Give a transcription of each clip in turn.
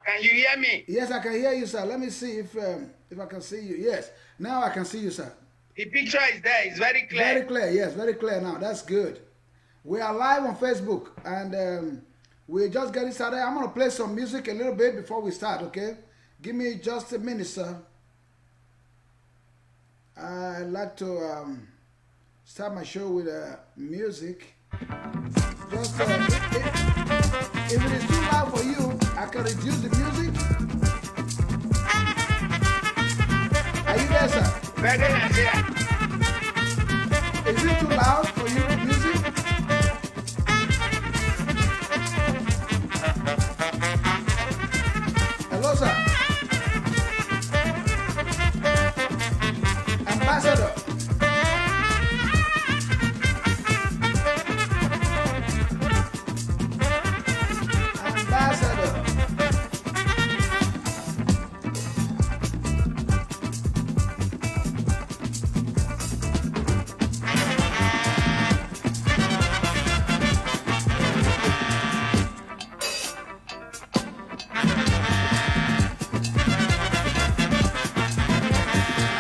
Can you hear me? Yes, I can hear you, sir. Let me see if I can see you. Yes, now I can see you, sir. The picture is there. It's very Very clear. clear. Yes, very clear now. That's good. We are live on Facebook, and we're just getting started. I'm gonna play some music a little bit before we start. Okay, give me just a minute, sir. I'd like to start my show with music. Just if it is too loud for you, I can reduce the music. Are you there, sir? Very nice here. Is it too loud for you, the music? Hello, sir. Ambassador. Ambassador.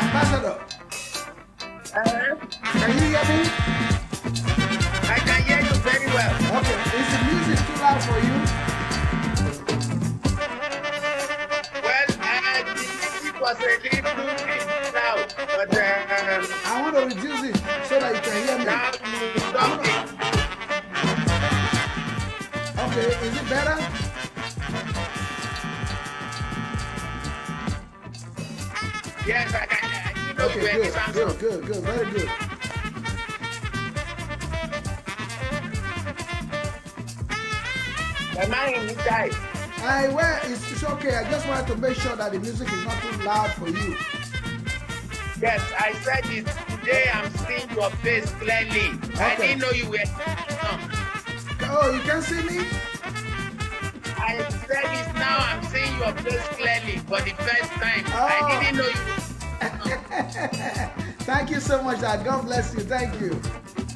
Ambassador. Can you hear me? I can hear you very well. Okay. Is the music too loud for you? Well, the music was a little bit loud, but I want to reduce it so that you can hear me. now you stop it. Okay, is it better? Yes, I can. You know Okay, where good, the Samsung. good, very good. The man inside. Well, it's okay. I just wanted to make sure that the music is not too loud for you. Yes, I said it today. I'm seeing your face clearly. I Okay. didn't know you were. Oh, you can see me? I said it now. I'm seeing your face clearly for the first time. Oh. I didn't know you. Thank you so much, Dad. God bless you. Thank you.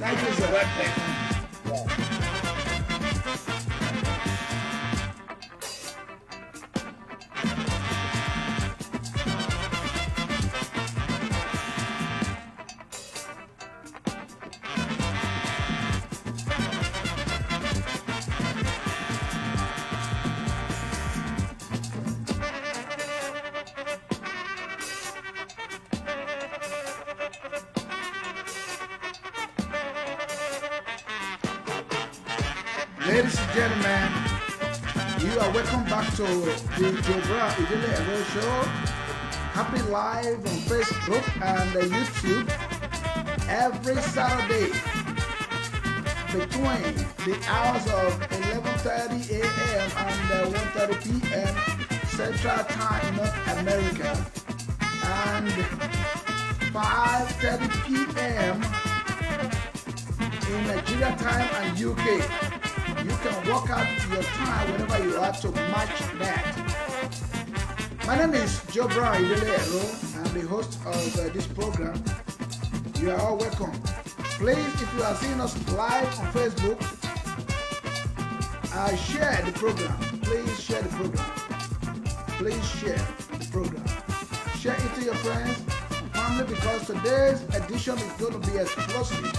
Thank you, sir. God bless you. Ladies and gentlemen, you are welcome back to the Idele-Ero show. Happy live on Facebook and YouTube every Saturday between the hours of 11:30 a.m. and 1:30 p.m. Central Time, North America, and 5:30 p.m. in Nigeria time and UK. You can work out your time whenever you are to match that. My name is Joe Brown Idele-Ero. I'm the host of this program. You are all welcome. Please, if you are seeing us live on Facebook, share the program. Please share the program. Please share the program. Share it to your friends and family because today's edition is going to be explosive.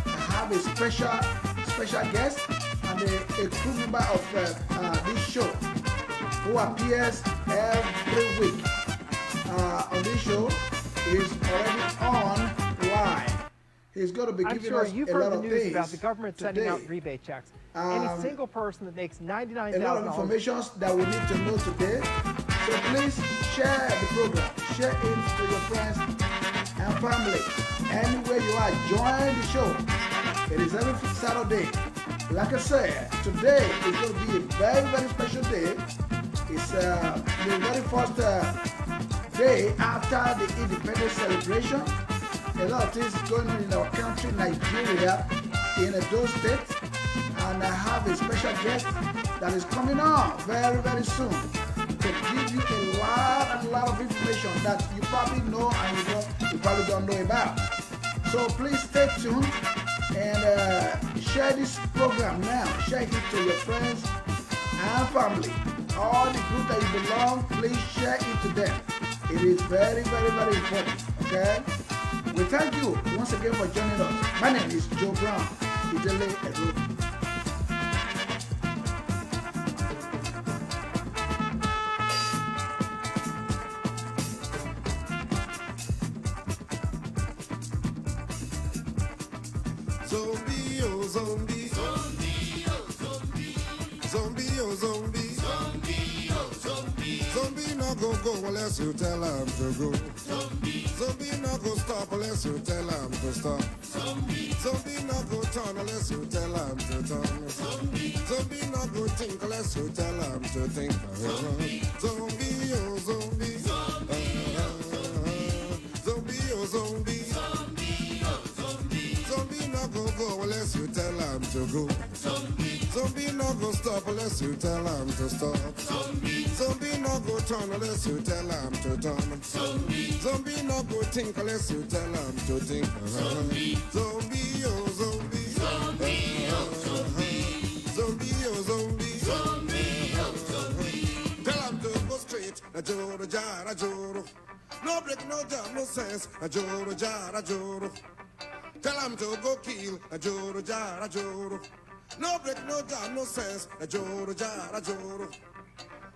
I have a special guest and a crew member of this show who appears every week on this show. Is already on live. He's going to be I'm giving sure us you've a heard lot the of news things about the government sending out today. rebate checks. Any single person that makes A lot of $99,000. information that we need to know today. So please share the program. Share it to your friends and family. Anywhere you are, join the show. It is every Saturday. Like I said, today is going to be a very special day. It's the very first day after the independence celebration. A lot of things going on in our country, Nigeria, in those states. And I have a special guest that is coming on very soon to give you a lot of information that you probably know and you probably don't know about. So please stay tuned and share this program now. Share it to your friends and family. all the group that you belong, please share it to them. It is very, very, very important. Okay? We thank you once again for joining us. My name is Joe Brown, Idele-Ero. Zombie, oh zombie, zombie, oh zombie, zombie, oh zombie, zombie, oh zombie. Zombie no go unless you tell him to go. Zombie, zombie no go stop unless you tell him to stop. Zombie, zombie no go turn unless you tell him to turn. Zombie, zombie no go think unless you tell him to think. Zombie, zombie, oh zombie, zombie, oh zombie. Zombie no go unless you tell him to go. Zombie no go stop unless you tell him to stop. Zombie no go turn unless you tell him to turn. Zombie no go think unless you tell him to think. Zombie, oh zombie. Zombie, oh zombie. Zombie, oh zombie. Zombie, oh zombie. Tell him to go straight. Na joro jara joro. No break, no jam, no sense. Na joro jara joro. Tell him to go kill a joro jara joro. No break, no jam, no sense. A joro jara joro.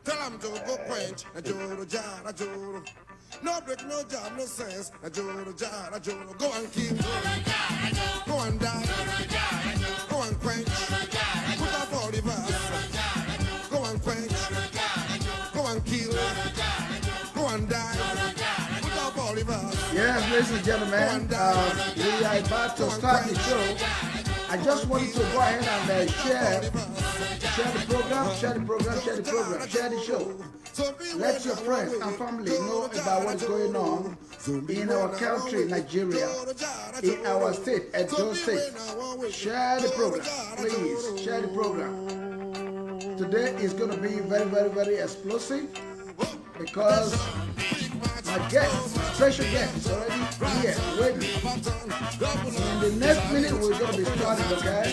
Tell him to go quench a joro jara joro. No break, no jam, no sense. A joro jara joro. Go and kill. Go and die. Go and quench. Put up all the verse. Go and quench. Go and kill. Go and die. Put up all the verse. Yes, ladies and gentlemen, we are about to start the show. I just want you to go ahead and share the program, share the show. Let your friends and family know about what's going on in our country, Nigeria, in our state, Edo State. Share the program, please, share the program. Today is going to be very, very, very explosive because my guest, special guest, is already here, waiting. In the next minute, we're going to be starting, okay?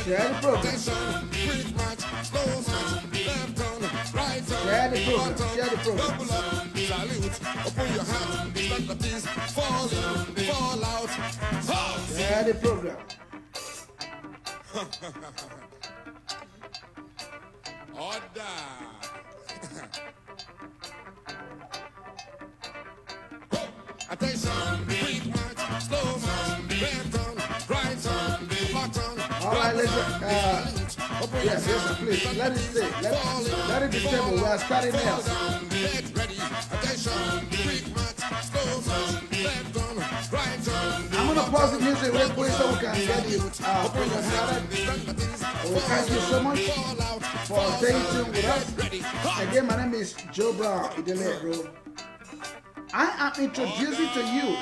Share the program. Share the program. Share the program. Share the program. Order. Attention, quick march, slow march, left on, right on, left on. All right, yes, please, let it stay. Let it be stable. We are starting now. Get ready, attention, quick march, slow march, left on, right on. I'm going to pause the music real quick so we can get the program started. Well, thank you so much for staying tuned with us. Again, my name is Joe Brown, Idele-Ero. I am introducing to you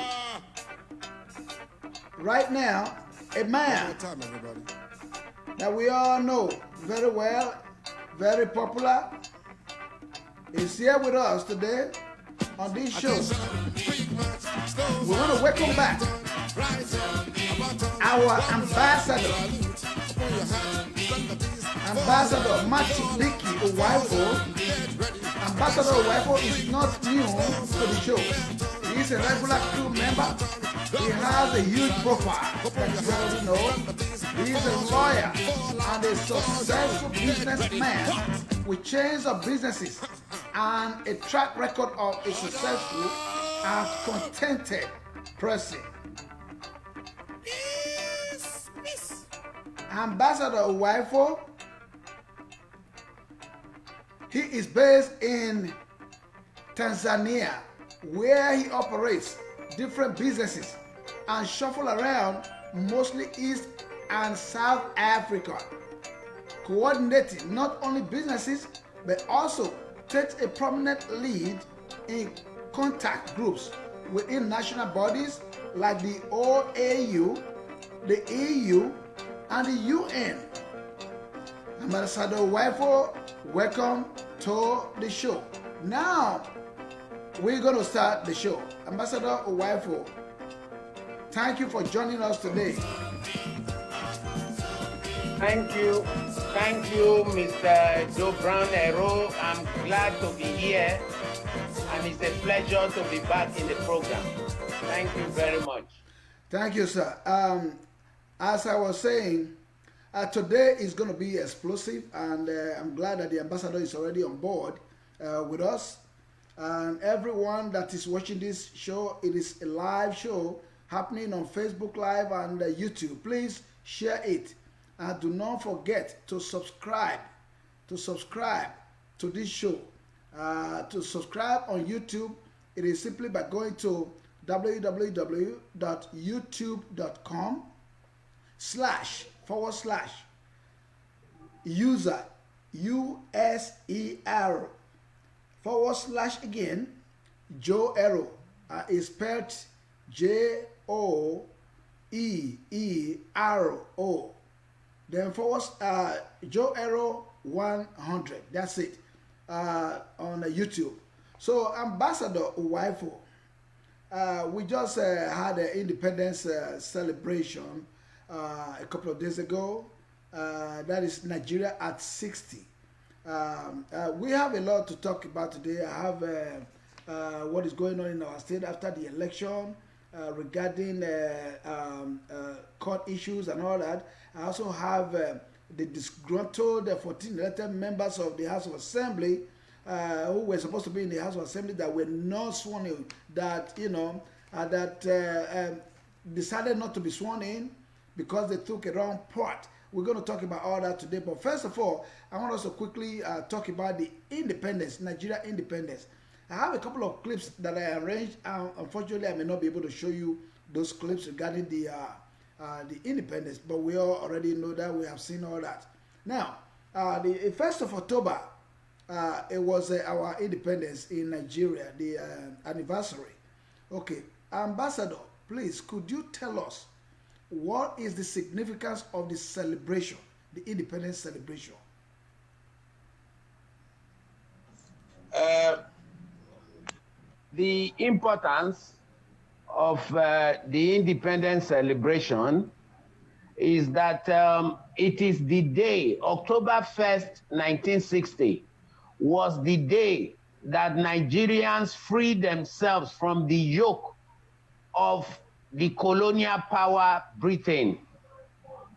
right now a man that we all know very well, very popular. He's here with us today on this show. We want to welcome back our ambassador, Ambassador Matibiki Owaifo. Ambassador Owaifo is not new to the show. He is a regular crew member. He has a huge profile that you already know. He is a lawyer and a successful businessman with chains of businesses and a track record of a successful and contented person. Ambassador Owaifo, he is based in Tanzania, where he operates different businesses and shuffle around mostly East and South Africa, coordinating not only businesses but also takes a prominent lead in contact groups within national bodies like the OAU, the EU, and the UN. Ambassador Owaifo, welcome to the show. Now, we're going to start the show. Ambassador Owaifo, thank you for joining us today. Thank you. Thank you, Mr. Idele-Ero. I'm glad to be here, and it's a pleasure to be back in the program. Thank you very much. Thank you, sir. As I was saying, today is going to be explosive, and I'm glad that the ambassador is already on board with us. And everyone that is watching this show, it is a live show happening on Facebook Live and YouTube. Please share it. And do not forget to subscribe to this show. To subscribe on YouTube, it is simply by going to www.youtube.com//user USER / Joe-Ero is spelled JOEERO. Then Joe-Ero 100. That's it on YouTube. So Ambassador Uwaifo, we just had an independence celebration a couple of days ago. That is Nigeria at 60. We have a lot to talk about today. I have what is going on in our state after the election regarding court issues and all that. I also have the disgruntled 14 elected members of the House of Assembly who were supposed to be in the House of Assembly that were not sworn in, that decided not to be sworn in because they took a wrong part. We're going to talk about all that today. But first of all, I want us to quickly talk about the independence, Nigeria independence. I have a couple of clips that I arranged. Unfortunately, I may not be able to show you those clips regarding the independence, but we all already know that. We have seen all that. Now, the 1st of October, it was our independence in Nigeria, the anniversary. Okay, Ambassador, please, could you tell us what is the significance of the celebration, the independence celebration? The importance of the independence celebration is that it is the day, October 1st, 1960, was the day that Nigerians freed themselves from the yoke of the colonial power Britain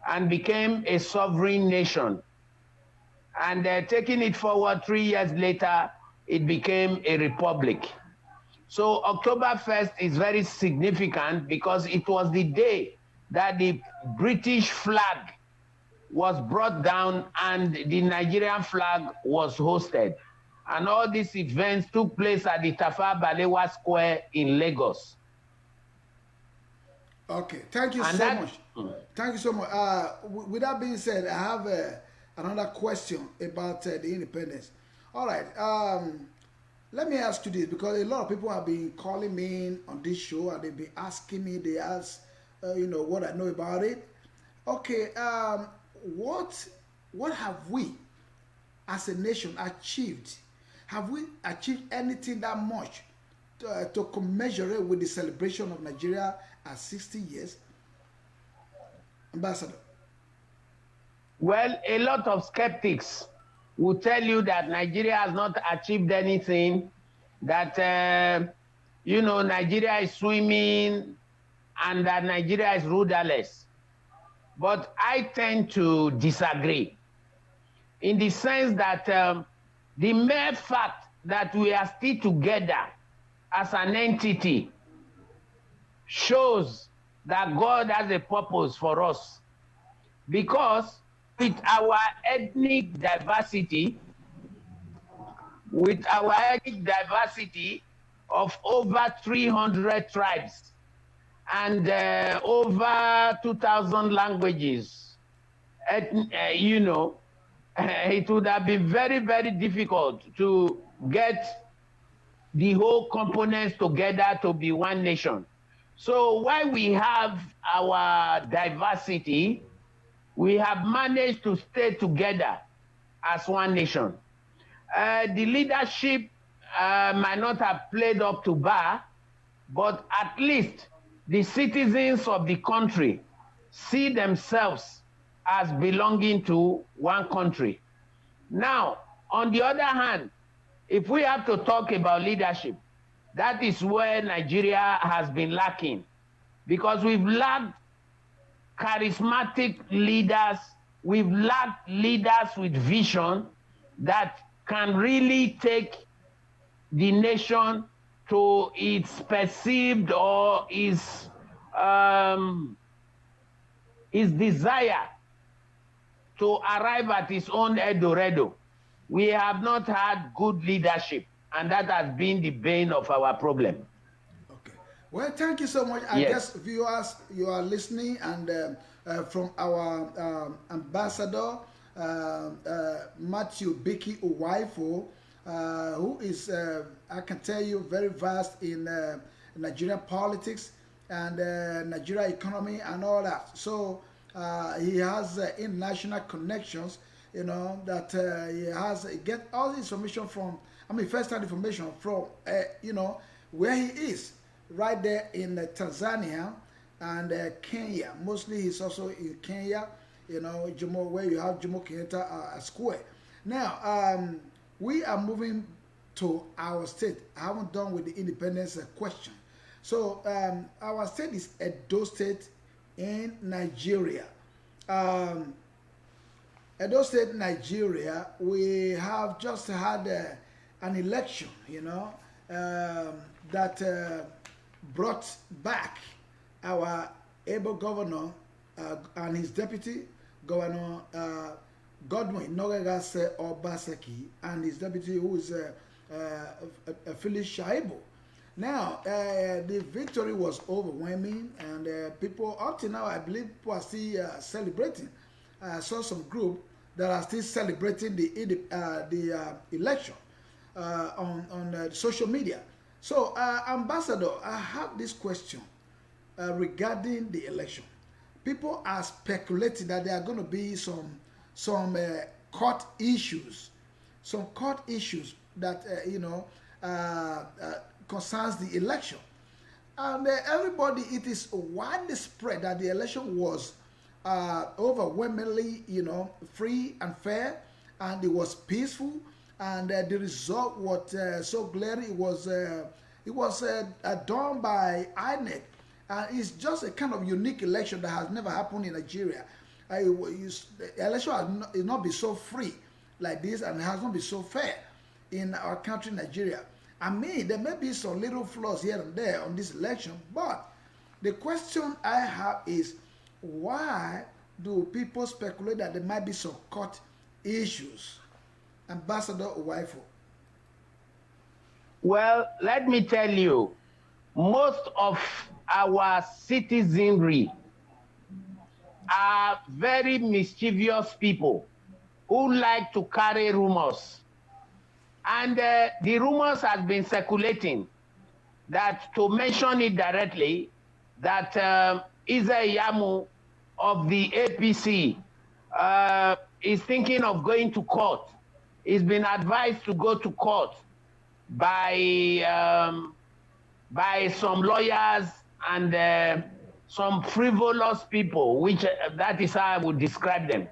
and became a sovereign nation. And taking it forward 3 years later, it became a republic. So October 1st is very significant because it was the day that the British flag was brought down and the Nigerian flag was hosted. And all these events took place at the Tafawa Balewa Square in Lagos. Okay, thank you so much. Thank you so much. With that being said, I have another question about the independence. All right, let me ask you this, because a lot of people have been calling me on this show and they've been asking me, they ask, what I know about it. Okay, what have we as a nation achieved? Have we achieved anything that much to commensurate with the celebration of Nigeria at 60 years? Ambassador. Well, a lot of skeptics will tell you that Nigeria has not achieved anything, that, Nigeria is swimming and that Nigeria is rudderless. But I tend to disagree in the sense that the mere fact that we are still together as an entity shows that God has a purpose for us. Because with our ethnic diversity, of over 300 tribes and over 2,000 languages, it would have been very, very difficult to get the whole components together to be one nation. So while we have our diversity, we have managed to stay together as one nation. The leadership might not have played up to bar, but at least the citizens of the country see themselves as belonging to one country. Now, on the other hand, if we have to talk about leadership, that is where Nigeria has been lacking, because we've lacked charismatic leaders, we've lacked leaders with vision that can really take the nation to its perceived or its desire to arrive at its own Eldorado. We have not had good leadership, and that has been the bane of our problem. Okay. Well, thank you so much. I guess viewers, you are listening, and from our ambassador, Matthew Biki Uwaifo, who is, I can tell you, very vast in Nigerian politics and Nigeria economy and all that. So he has international connections, you know, that he get all the information from, I mean, first-hand information from, you know, where he is, right there in Tanzania and Kenya. Mostly he's also in Kenya, you know, Jomo, where you have Jomo Kenyatta Square. Now, we are moving to our state. I haven't done with the independence question. So our state is Edo State in Nigeria. Edo State, Nigeria, we have just had an election, you know, that brought back our able governor and his deputy governor, Godwin Nogagase Obaseki, and his deputy, who is Phyllis Shaibu. Now, the victory was overwhelming, and people, up to now, I believe people are still celebrating. I saw some group that are still celebrating the election on social media. So, Ambassador, I have this question regarding the election. People are speculating that there are going to be some court issues, that you know, concerns the election, and everybody, it is widely spread that the election was overwhelmingly, you know, free and fair, and it was peaceful, and the result was so glaring. It was done by INEC, and it's just a kind of unique election that has never happened in Nigeria. The election has not been so free like this, and has not been so fair in our country, Nigeria. I mean, there may be some little flaws here and there on this election, but the question I have is, why do people speculate that there might be some court issues? Ambassador Uwaifo. Well, let me tell you, most of our citizenry are very mischievous people who like to carry rumors. And the rumors has been circulating that, to mention it directly, that Idele-Ero of the APC is thinking of going to court. He's been advised to go to court by some lawyers and some frivolous people, which that is how I would describe them.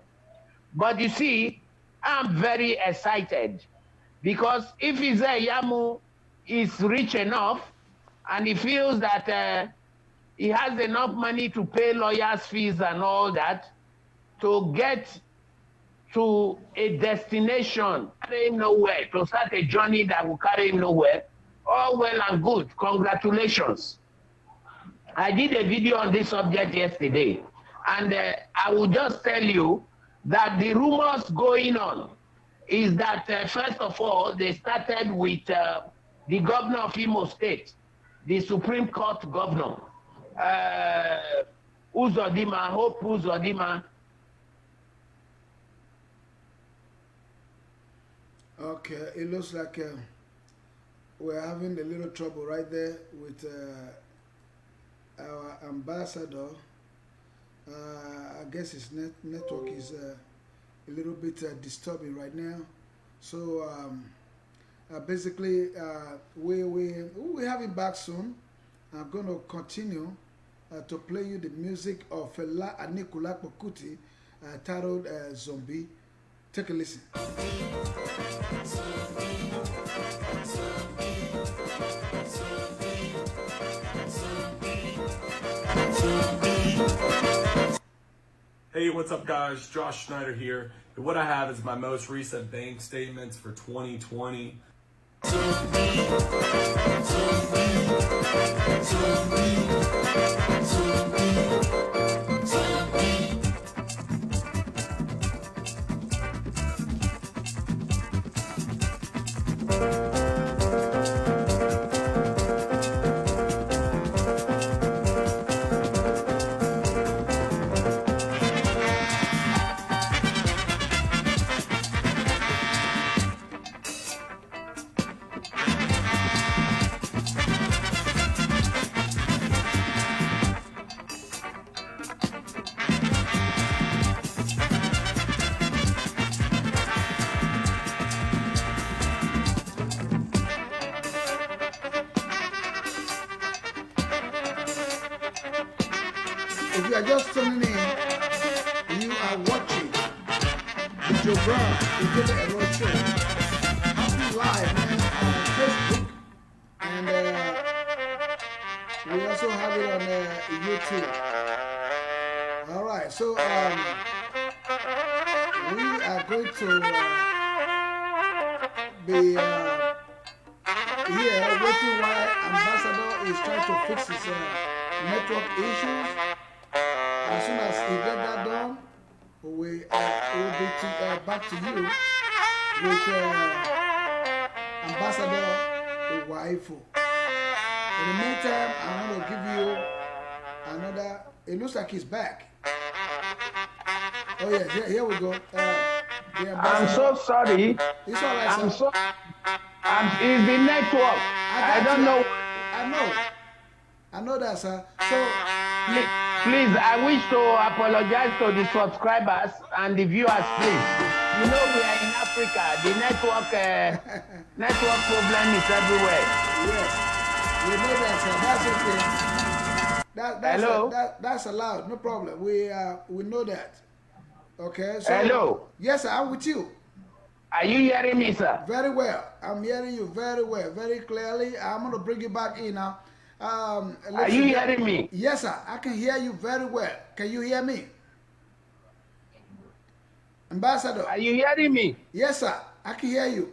But you see, I'm very excited, because if Idele-Ero is rich enough and he feels that he has enough money to pay lawyers' fees and all that, to get to a destination, carry him nowhere, to start a journey that will carry him nowhere, all well and good. Congratulations. I did a video on this subject yesterday, and I will just tell you that the rumors going on is that, first of all, they started with the governor of Imo State, the Supreme Court governor, Uzodimma, Hope Uzodimma. Okay, it looks like we're having a little trouble right there with our ambassador. I guess his network is a little bit disturbing right now. So basically, we'll have him back soon. I'm going to continue to play you the music of Fela Anikulapo Kuti, titled Zombie. Take a listen. Hey, what's up guys? Josh Schneider here. And what I have is my most recent bank statements for 2020. If you are just tuning in, you are watching the Joe Brown Idele-Ero show happening live, man, on Facebook, and we also have it on YouTube. All right, so we are going to be here waiting while Ambassador is trying to fix his network issues. As soon as he get that done, we will be back to you with Ambassador Waifu. In the meantime, I'm going to give you another. It looks like he's back. Oh yes, here we go. I'm so sorry. It's all right, I'm sir. so. It's the network. I don't know. I know that, sir. So. Please, I wish to apologize to the subscribers and the viewers, please. You know we are in Africa. The network problem is everywhere. Yes, we know that, sir. That's okay. Hello? That's allowed. No problem. We know that. Okay. So, hello? Yes, sir. I'm with you. Are you hearing me, sir? Very well. I'm hearing you very well, very clearly. I'm going to bring you back in now. Are you hearing me? Yes, sir. I can hear you very well. Can you hear me? Ambassador. Are you hearing me? Yes, sir. I can hear you.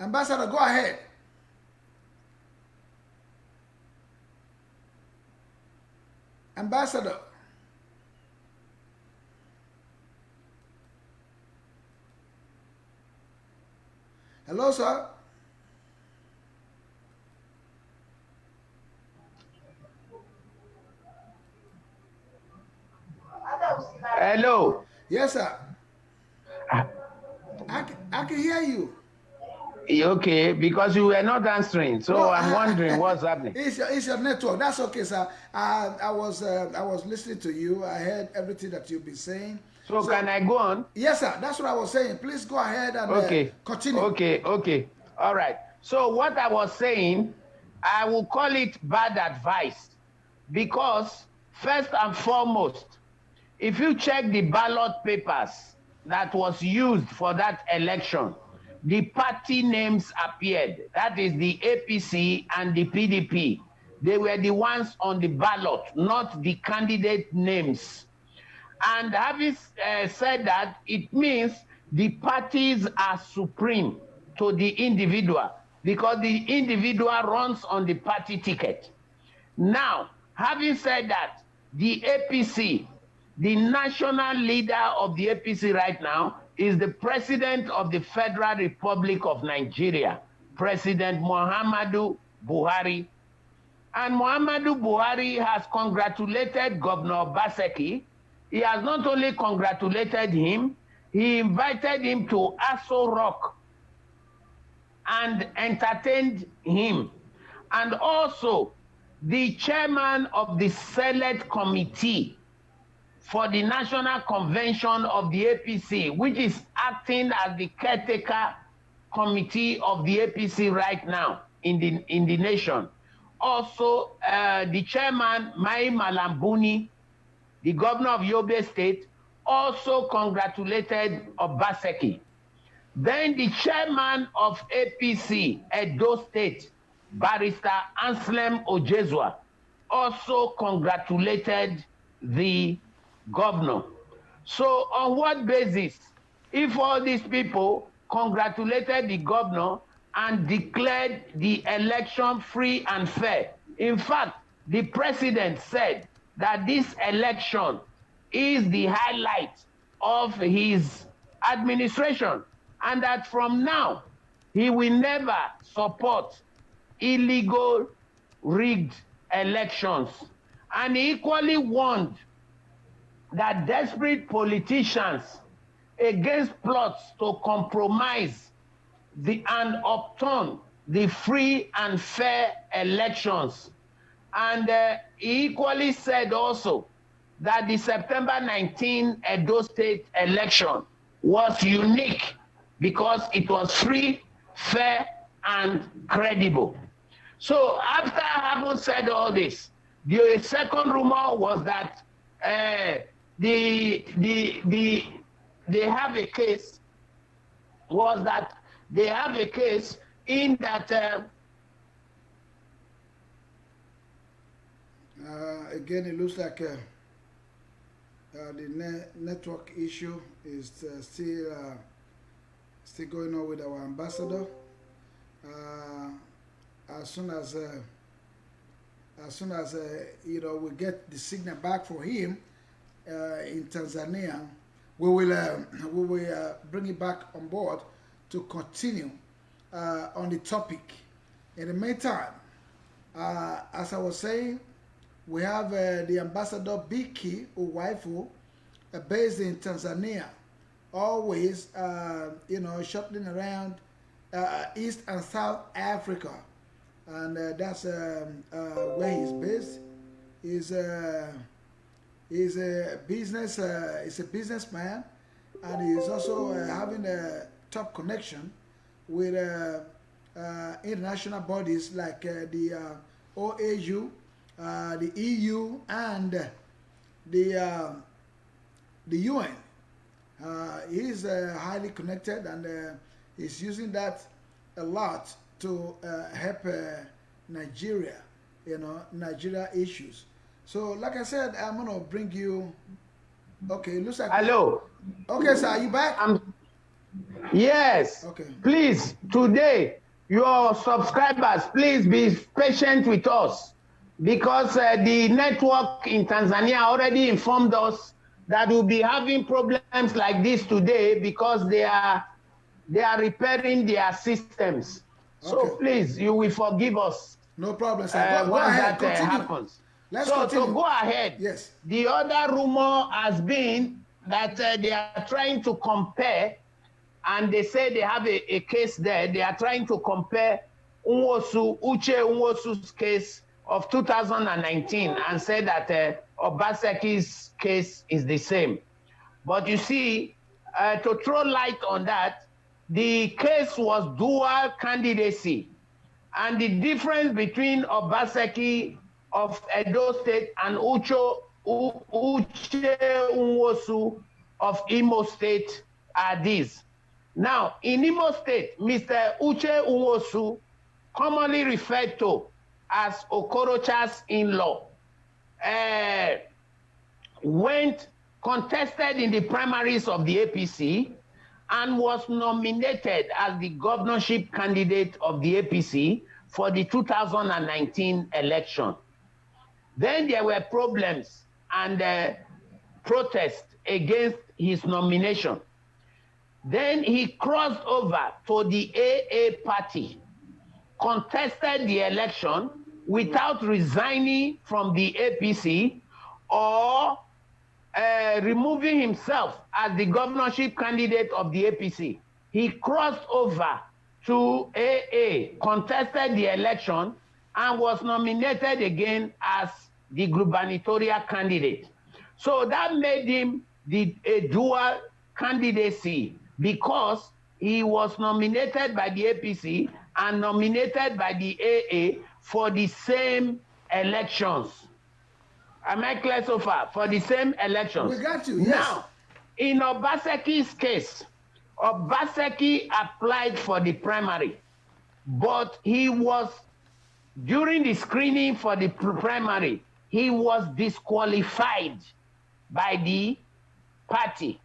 Ambassador, go ahead. Ambassador. Hello, sir. Hello? Yes, sir. I can hear you. Okay, because you were not answering, so no, I'm wondering what's happening. It's your network. That's okay, sir. I was listening to you. I heard everything that you've been saying. So can I go on? Yes, sir. That's what I was saying. Please go ahead and continue. Okay. All right. So what I was saying, I will call it bad advice, because first and foremost, if you check the ballot papers that was used for that election, the party names appeared. That is the APC and the PDP. They were the ones on the ballot, not the candidate names. And having said that, it means the parties are supreme to the individual, because the individual runs on the party ticket. Now, having said that, the APC, the national leader of the APC right now, is the President of the Federal Republic of Nigeria, President Muhammadu Buhari. And Muhammadu Buhari has congratulated Governor Obaseki. He has not only congratulated him, he invited him to Aso Rock and entertained him. And also, the chairman of the Select Committee for the National Convention of the APC, which is acting as the caretaker committee of the APC right now in the nation, also the chairman, Mai Malambuni, the governor of Yobe State, also congratulated Obaseki. Then the chairman of APC, Edo State, Barrister Anselm Ojezua, also congratulated the governor. So on what basis? If all these people congratulated the governor and declared the election free and fair, in fact, the president said that this election is the highlight of his administration, and that from now, he will never support illegal, rigged elections. And he equally warned that desperate politicians against plots to compromise and upturn the free and fair elections. And he equally said also that the September 19 Edo State election was unique because it was free, fair, and credible. So after having said all this, the second rumor was that they have a case, in that again, it looks like the network issue is still going on with our ambassador. As soon as you know, we get the signal back for him in Tanzania, we will bring it back on board to continue on the topic. In the meantime, as I was saying, we have the ambassador Biki Uwaifu, based in Tanzania, always you know, shuttling around East and South Africa, and that's where he's based. He's a businessman, and he's also having a top connection with international bodies like the OAU, the EU, and the UN. He's highly connected, and he's using that a lot to help Nigeria, you know, Nigeria issues. So, like I said, I'm gonna bring you. Okay, looks like. Hello. Okay, sir, are you back? Yes. Okay. Please, today, your subscribers, please be patient with us, because the network in Tanzania already informed us that we'll be having problems like this today because they are repairing their systems. So Okay. please, you will forgive us. No problem, sir. Go once ahead, that continue. happens. Let's so continue. to go ahead, Yes. the other rumor has been that they are trying to compare, and they say they have a case there. They are trying to compare Uche Nwosu's case of 2019 and say that Obaseki's case is the same. But you see, to throw light on that, the case was dual candidacy. And the difference between Obaseki of Edo State and Uche Nwosu of Imo State are these. Now, in Imo State, Mr. Uche Nwosu, commonly referred to as Okorocha's in-law, contested in the primaries of the APC and was nominated as the governorship candidate of the APC for the 2019 election. Then there were problems and protests against his nomination. Then he crossed over to the AA party, contested the election without resigning from the APC or removing himself as the governorship candidate of the APC. He crossed over to AA, contested the election, and was nominated again as the gubernatorial candidate. So that made him a dual candidacy, because he was nominated by the APC and nominated by the AA for the same elections. Am I clear so far? For the same elections. We got you, yes. Now, in Obaseki's case, Obaseki applied for the primary, but he was, during the screening for the primary, he was disqualified by the party,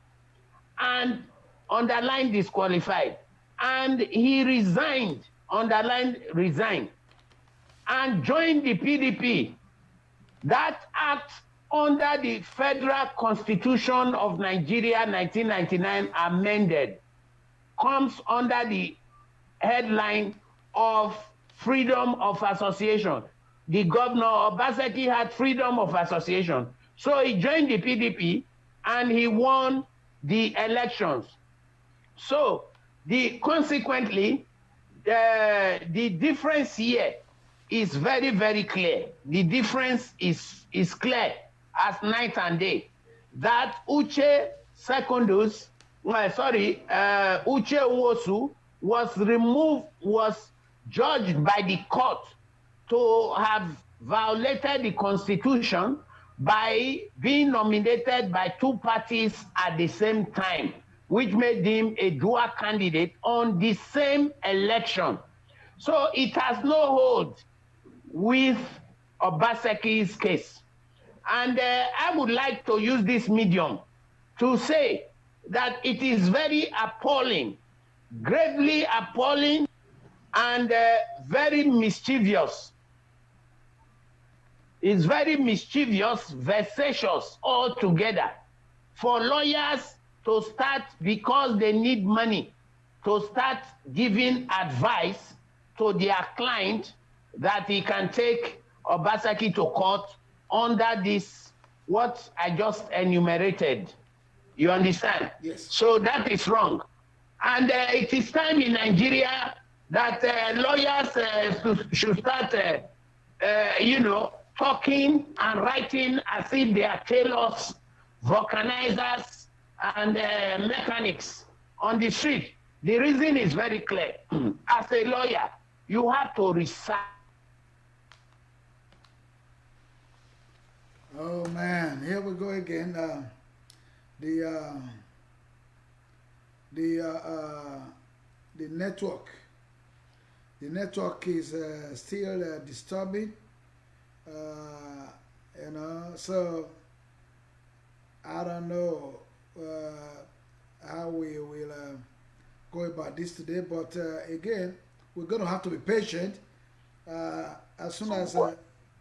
and underlined disqualified, and he resigned, underlined resigned, and joined the PDP. That act under the Federal Constitution of Nigeria 1999 amended comes under the headline of freedom of association. The governor Obaseki had freedom of association. So he joined the PDP and he won the elections. So consequently, the difference here is very, very clear. The difference is clear as night and day. That Uche Secondus, Uche Nwosu was judged by the court to have violated the Constitution by being nominated by two parties at the same time, which made him a dual candidate on the same election. So it has no hold with Obaseki's case. And I would like to use this medium to say that it is very appalling, gravely appalling, and very mischievous. It's very mischievous, vexatious altogether for lawyers to start, because they need money, to start giving advice to their client that he can take Obaseki to court under this, what I just enumerated. You understand? Yes. So that is wrong. And it is time in Nigeria that lawyers should start, talking and writing as if they are tailors, vulcanizers, and mechanics on the street. The reason is very clear. As a lawyer, you have to research. Oh man, here we go again. The network. The network is still disturbing. So I don't know how we will go about this today, but again, we're going to have to be patient. As soon as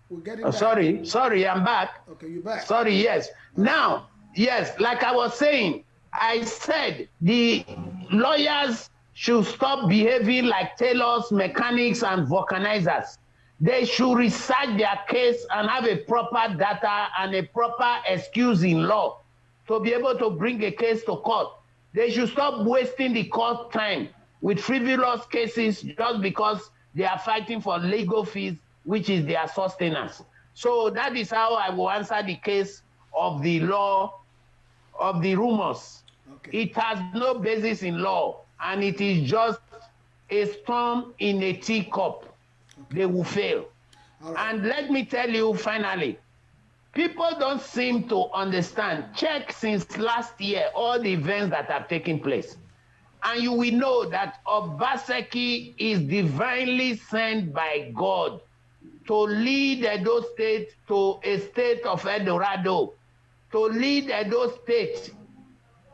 we get it. Sorry, I'm back. Okay, you're back. Sorry, yes. Now, yes, like I was saying, I said the lawyers should stop behaving like tailors, mechanics, and vulcanizers. They should research their case and have a proper data and a proper excuse in law to be able to bring a case to court. They should stop wasting the court time with frivolous cases just because they are fighting for legal fees, which is their sustenance. So that is how I will answer the case of the law, of the rumors. Okay. It has no basis in law, and it is just a storm in a teacup. Okay. They will fail. Right. And let me tell you finally, people don't seem to understand. Check since last year all the events that have taken place. And you will know that Obaseki is divinely sent by God to lead Edo State to a state of Eldorado, to lead Edo State,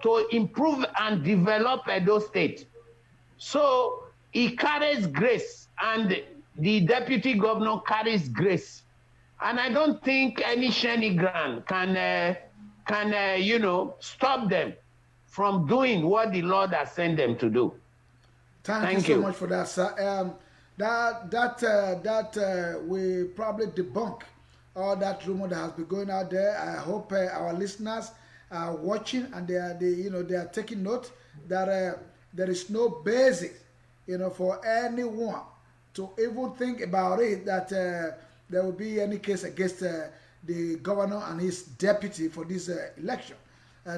to improve and develop Edo State. So he carries grace, and the deputy governor carries grace. And I don't think any shenanigan can stop them from doing what the Lord has sent them to do. Thank you so much for that, sir. That we probably debunk all that rumor that has been going out there. I hope our listeners are watching and they are taking note that there is no basis, for anyone to even think about it, that there will be any case against the governor and his deputy for this election.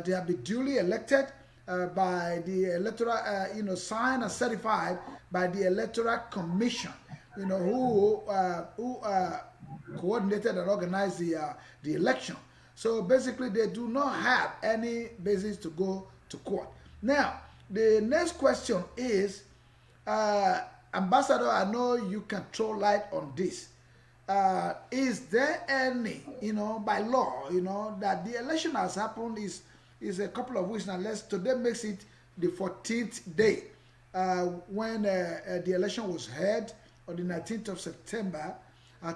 They have been duly elected by the electoral, signed and certified by the Electoral Commission. you know, who coordinated and organized the election. So basically, they do not have any basis to go to court. Now, the next question is, Ambassador, I know you can throw light on this. Is there any, you know, by law, you know, that the election has happened is a couple of weeks now. Today makes it the 14th day when the election was held on the 19th of September.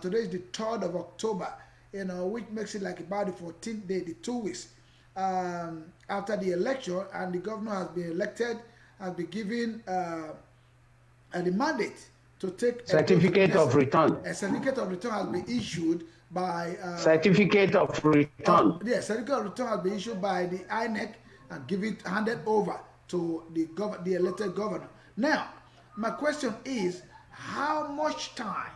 Today is the 3rd of October, you know, which makes it like about the 14th day, the 2 weeks after the election, and the governor has been elected, has been given the mandate to take certificate of return. A certificate of return has been issued by certificate of return. Yes, certificate of return has been issued by the INEC and handed over to the elected governor. Now, my question is, how much time,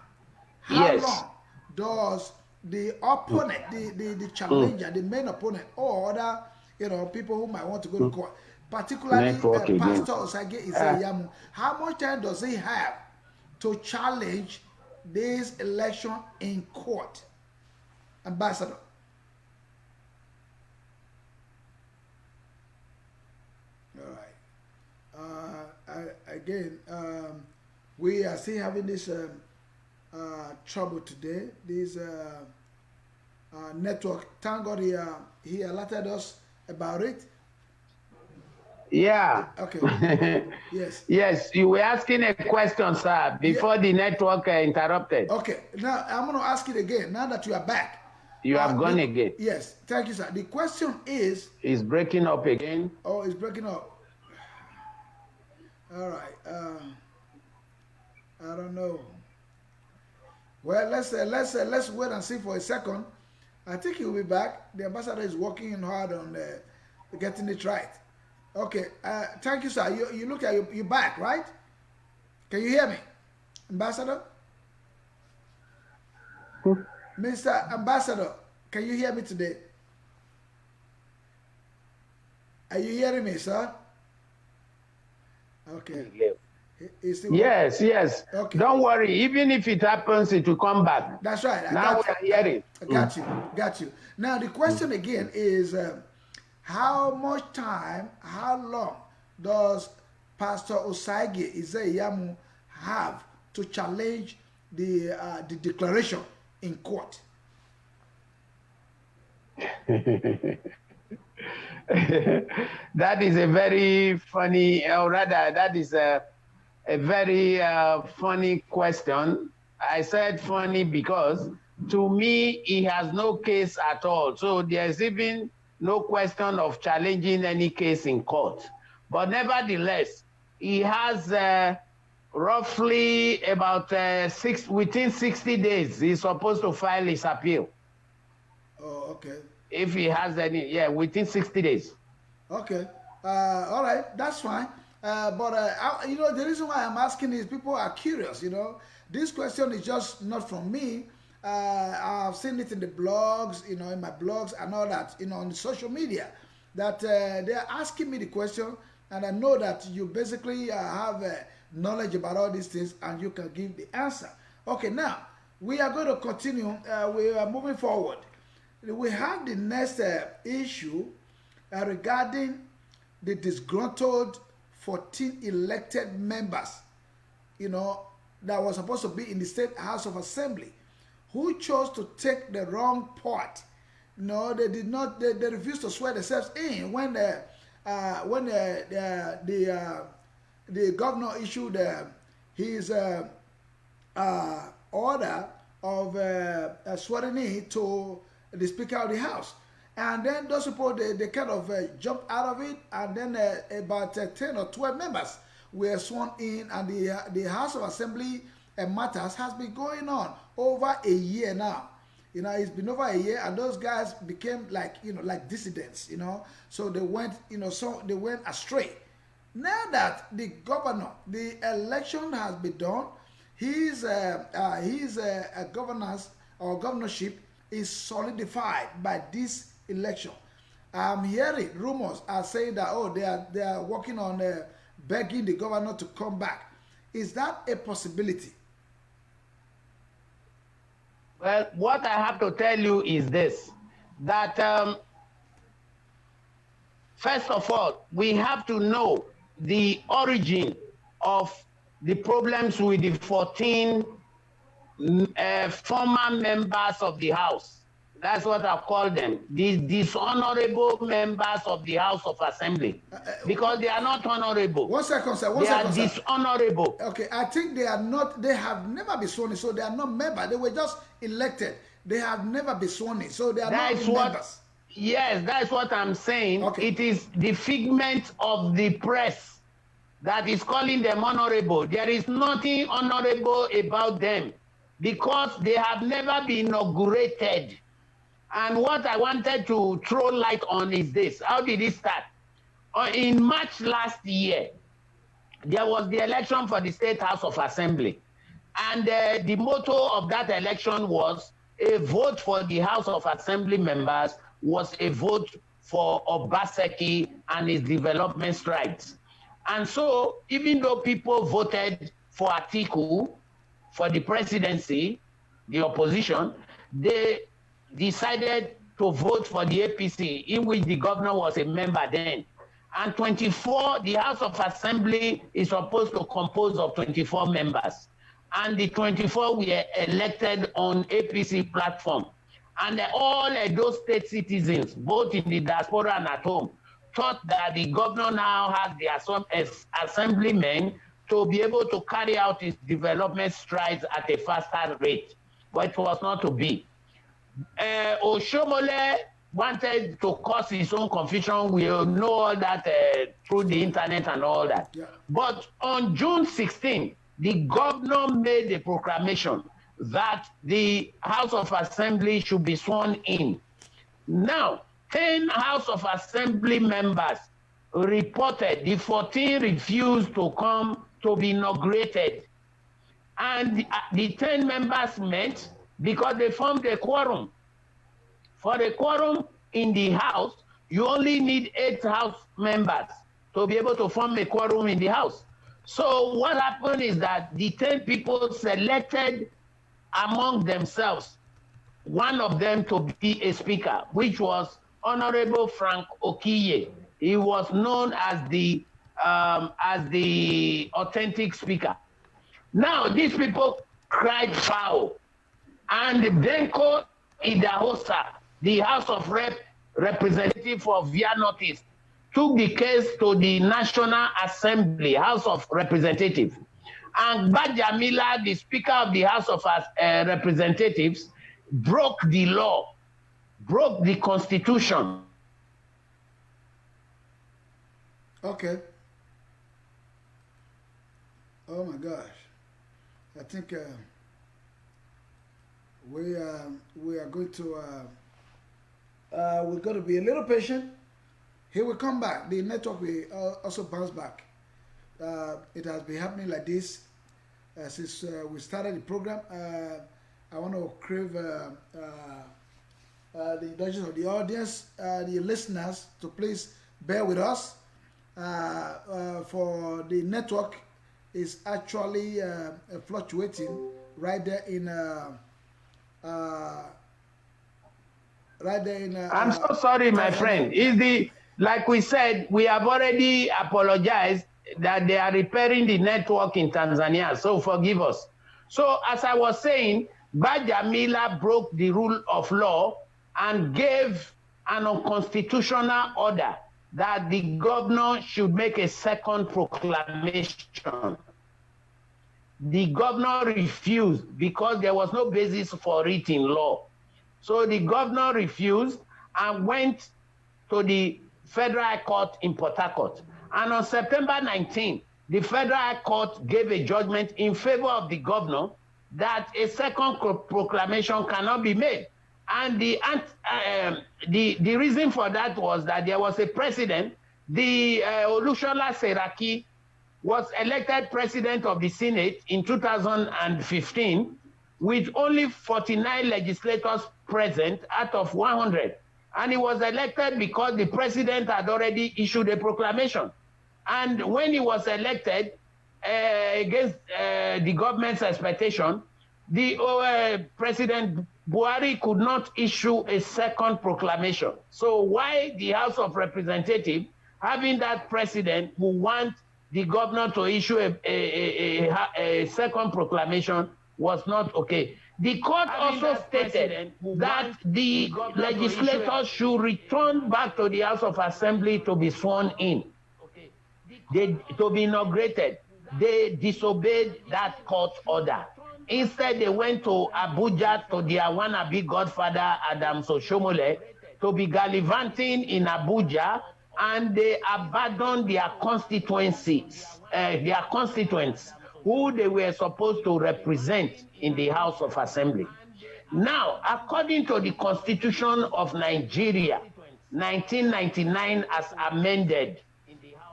how long does the opponent, the challenger, the main opponent, or other, you know, people who might want to go to court, particularly Pastor Osage Idele-Ero, how much time does he have to challenge this election in court? Ambassador. All right. Again, we are still having this trouble today. This network. Thank God he alerted us about it. Yeah. Okay. Yes. Yes, you were asking a question, sir, before the network interrupted. Okay. Now I'm going to ask it again. Now that you are back. You have gone again. Yes. Thank you, sir. The question is. It's breaking up again. Oh, it's breaking up. All right. I don't know. Well, let's wait and see for a second. I think he'll be back. The ambassador is working hard on getting it right. Okay. Thank you, sir. You look at you back, right? Can you hear me, Ambassador? Mr. Ambassador, can you hear me today? Are you hearing me, sir? Okay. Yes. Okay. Don't worry. Even if it happens, it will come back. That's right. Now we are hearing. Got you. Now the question again is, how much time, how long does Pastor Osage Idele-Ero have to challenge the declaration in court? That is a very funny, or rather, that is a very funny question. I said funny because to me, he has no case at all. So there's even no question of challenging any case in court. But nevertheless, he has roughly about within 60 days, he's supposed to file his appeal. Oh, okay. If he has any, within 60 days. Okay. All right, that's fine. But you know, the reason why I'm asking is people are curious, you know. This question is just not from me. I've seen it in the blogs, you know, in my blogs and all that, you know, on the social media, that they're asking me the question, and I know that you basically have knowledge about all these things and you can give the answer. Okay, now, we are going to continue. We are moving forward. We have the next issue regarding the disgruntled 14 elected members, you know, that was supposed to be in the State House of Assembly, who chose to take the wrong part. No, they did not. They refused to swear themselves in when the governor issued his order of swearing in to the Speaker of the House. And then those people, they kind of jumped out of it, and then about 10 or 12 members were sworn in, and the House of Assembly matters has been going on over a year now. You know, it's been over a year, and those guys became like, you know, like dissidents, you know. So they went, you know, so they went astray. Now that the governor, the election has been done, his governance or governorship is solidified by this election. I'm hearing rumors are saying that, oh, they are working on begging the governor to come back. Is that a possibility? Well, what I have to tell you is this, that first of all, we have to know the origin of the problems with the 14 former members of the House. That's what I call them, the dishonorable members of the House of Assembly, because they are not honorable. 1 second, sir. They are dishonorable. Okay, I think they are not, they have never been sworn in, so they are not members. They were just elected. They have never been sworn in, so they are not members. Yes, that's what I'm saying. Okay. It is the figment of the press that is calling them honorable. There is nothing honorable about them because they have never been inaugurated. And what I wanted to throw light on is this. How did it start? In March last year, there was the election for the State House of Assembly. And the motto of that election was a vote for the House of Assembly members was a vote for Obaseki and his development strides. And so, even though people voted for Atiku, for the presidency, the opposition, they decided to vote for the APC, in which the governor was a member then. And the House of Assembly is supposed to compose of 24 members. And the 24 were elected on APC platform. And all those state citizens, both in the diaspora and at home, thought that the governor now has the assemblymen to be able to carry out his development strides at a faster rate. But it was not to be. Oshomole wanted to cause his own confusion. We know all that through the internet and all that. Yeah. But on June 16, the governor made a proclamation that the House of Assembly should be sworn in. Now, 10 House of Assembly members reported, the 14 refused to come to be inaugurated. And the 10 members met because they formed a quorum. For a quorum in the House, you only need 8 House members to be able to form a quorum in the House. So what happened is that the 10 people selected among themselves one of them to be a speaker, which was Honorable Frank Okiye. He was known as the authentic speaker. Now these people cried foul, and Denko Idahosa, the House of Representative of Via Northeast, took the case to the National Assembly, House of Representatives. And Bajamila, the Speaker of the House of Representatives, broke the law, broke the Constitution. Okay. Oh my gosh. I think we are going to we're going to be a little patient. He will come back. The network will also bounce back. It has been happening like this since we started the program. I want to crave the indulgence of the audience, the listeners, to please bear with us. For the network is actually fluctuating right there in I'm so sorry, my friend. Like we said, we have already apologized that they are repairing the network in Tanzania, so forgive us. So as I was saying, Bajamila broke the rule of law and gave an unconstitutional order that the governor should make a second proclamation. The governor refused because there was no basis for it in law. So the governor refused and went to the Federal Court in Port Harcourt. And on September 19, the Federal Court gave a judgment in favor of the governor that a second proclamation cannot be made. And the reason for that was that there was a precedent. Olushola Seraki was elected president of the Senate in 2015 with only 49 legislators present out of 100. And he was elected because the president had already issued a proclamation. And when he was elected, against the government's expectation, the President Buhari could not issue a second proclamation. So why the House of Representatives, having that president who wants the governor to issue a second proclamation, was not okay. The court also stated that the legislators should return back to the House of Assembly to be sworn in, to be inaugurated. They disobeyed that court order. Instead, they went to Abuja to their wannabe godfather, Adams Oshomole, to be gallivanting in Abuja, and they abandoned their constituencies, their constituents, who they were supposed to represent in the House of Assembly. Now, according to the Constitution of Nigeria, 1999 as amended,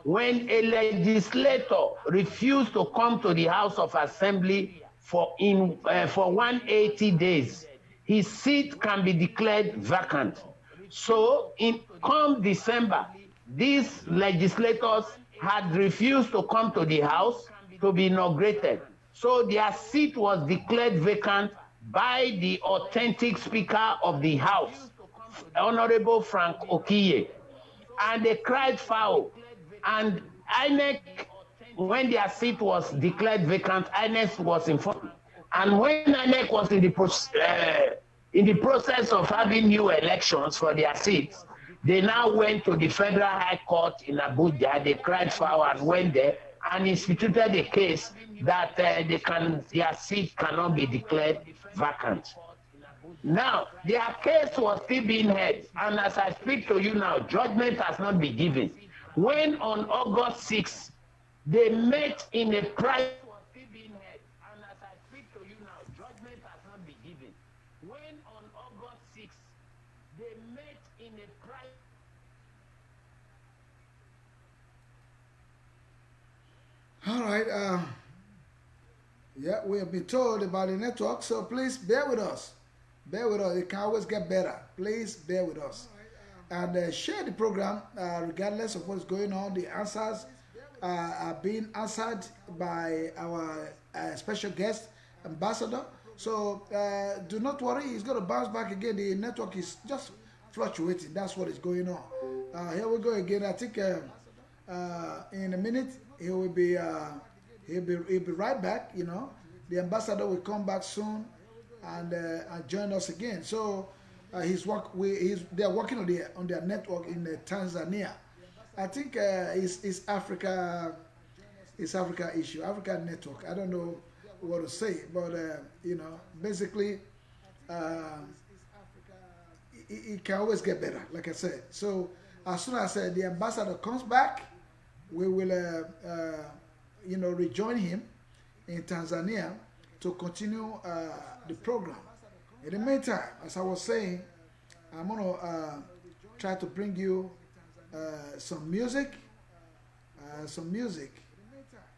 when a legislator refused to come to the House of Assembly for 180 days, his seat can be declared vacant. So, come December, these legislators had refused to come to the House to be inaugurated. So their seat was declared vacant by the authentic Speaker of the House, Honorable Frank Okiye. And they cried foul. And INEC, when their seat was declared vacant, INEC was informed. And when INEC was in the process of having new elections for their seats, they now went to the Federal High Court in Abuja. They cried foul and went there and instituted a case that their seat cannot be declared vacant. Now, their case was still being heard, and as I speak to you now, judgment has not been given. When on August 6th, they met in a private. All right. Yeah, we have been told about the network, so please bear with us. Bear with us. It can always get better. Please bear with us. And share the program regardless of what's going on. The answers are being answered by our special guest, Ambassador. So do not worry. It's going to bounce back again. The network is just fluctuating. That's what is going on. Here we go again. I think in a minute, he'll be right back. You know, the ambassador will come back soon and join us again. So they're working on their network in Tanzania. I think it's Africa issue, Africa network. I don't know what to say, but you know, basically, it can always get better, like I said. So as soon as the ambassador comes back, we will, rejoin him in Tanzania to continue the program. In the meantime, as I was saying, I'm going to try to bring you some music,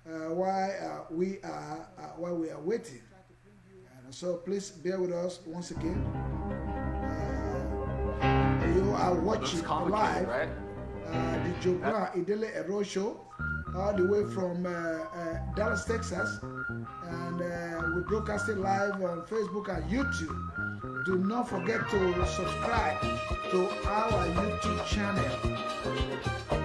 while we are waiting. And so please bear with us once again. You are watching live. Right? The Joga Idele-Ero show, all the way from Dallas, Texas, and we broadcast it live on Facebook and YouTube. Do not forget to subscribe to our YouTube channel.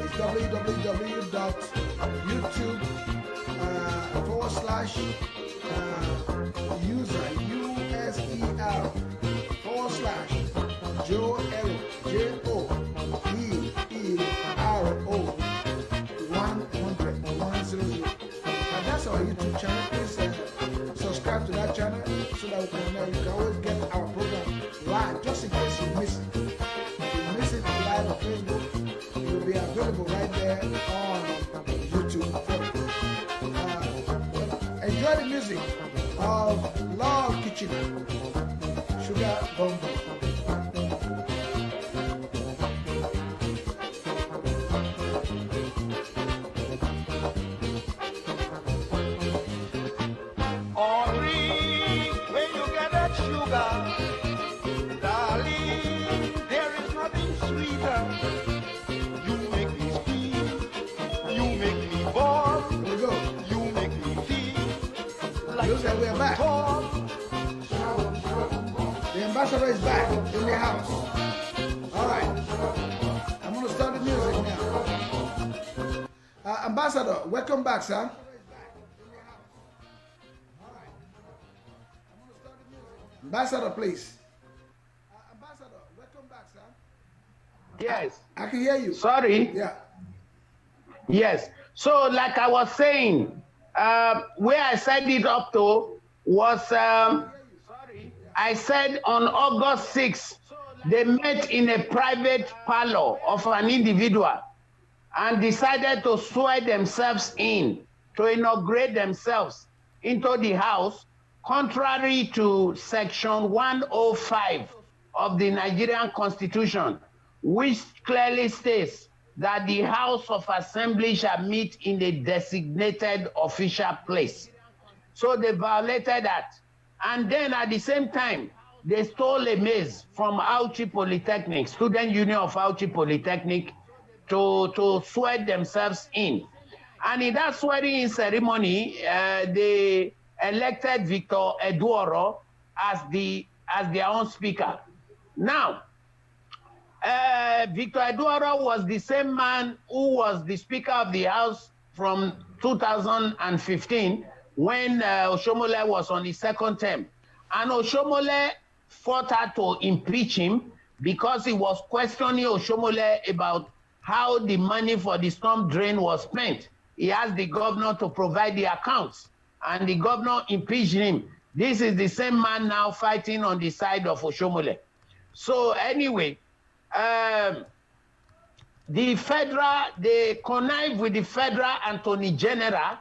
It's www.youtube.com/user/Joe-Ero, Joe-E-R-O 100. And that's our YouTube channel. Please subscribe to that channel so that you can always get our program live, just in case you miss it. If you miss it live on Facebook, it will be available right there on YouTube. Enjoy the music of Love Kitchen, Sugar Bumbo. We are back. The Ambassador is back in the house. All right. I'm going to start the music now. Ambassador, welcome back, sir. Ambassador, please. Ambassador, welcome back, sir. Yes. I can hear you. Sorry. Yeah. Yes. So, like I was saying, where I said it up to was, I said on August 6th, they met in a private parlor of an individual and decided to swear themselves in, to inaugurate themselves into the house, contrary to Section 105 of the Nigerian Constitution, which clearly states that the House of Assembly shall meet in a designated official place. So they violated that. And then at the same time, they stole a maze from Auchi Polytechnic, Student Union of Auchi Polytechnic, to swear themselves in. And in that swearing-in ceremony, they elected Victor Idele-Ero as their own speaker. Now, Victor Idele-Ero was the same man who was the Speaker of the House from 2015 when Oshomole was on his second term. And Oshomole fought her to impeach him because he was questioning Oshomole about how the money for the storm drain was spent. He asked the governor to provide the accounts, and the governor impeached him. This is the same man now fighting on the side of Oshomole. So anyway, they connived with the federal attorney general,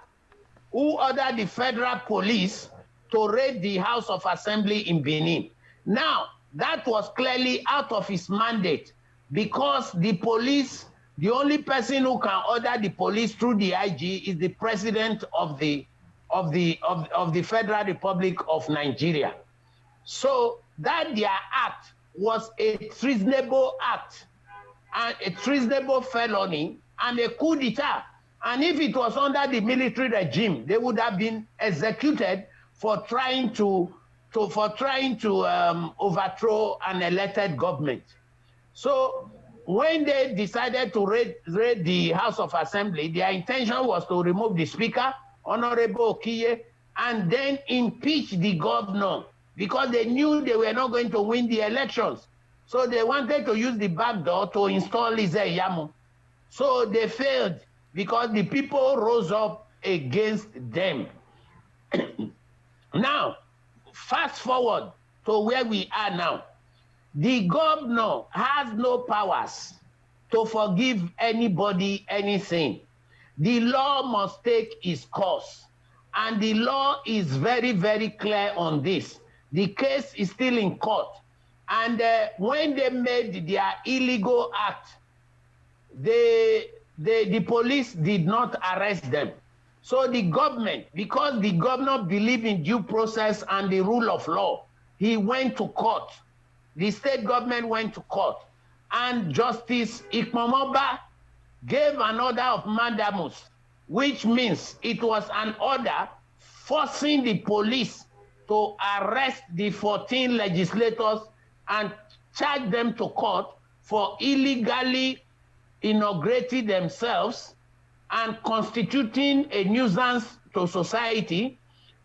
who ordered the federal police to raid the House of Assembly in Benin. Now, that was clearly out of his mandate because the police, the only person who can order the police through the IG is the president of the Federal Republic of Nigeria. So that their act was a treasonable act, and a treasonable felony, and a coup d'etat. And if it was under the military regime, they would have been executed for trying to overthrow an elected government. So when they decided to raid the House of Assembly, their intention was to remove the Speaker, Honorable Okiye, and then impeach the governor, because they knew they were not going to win the elections. So they wanted to use the back door to install Idele-Ero. So they failed because the people rose up against them. Now, fast forward to where we are now. The governor has no powers to forgive anybody anything. The law must take its course. And the law is very, very clear on this. The case is still in court. And when they made their illegal act, the police did not arrest them. So the government, because the governor believed in due process and the rule of law, he went to court. The state government went to court. And Justice Ikmomoba gave an order of mandamus, which means it was an order forcing the police to arrest the 14 legislators and charge them to court for illegally inaugurating themselves and constituting a nuisance to society,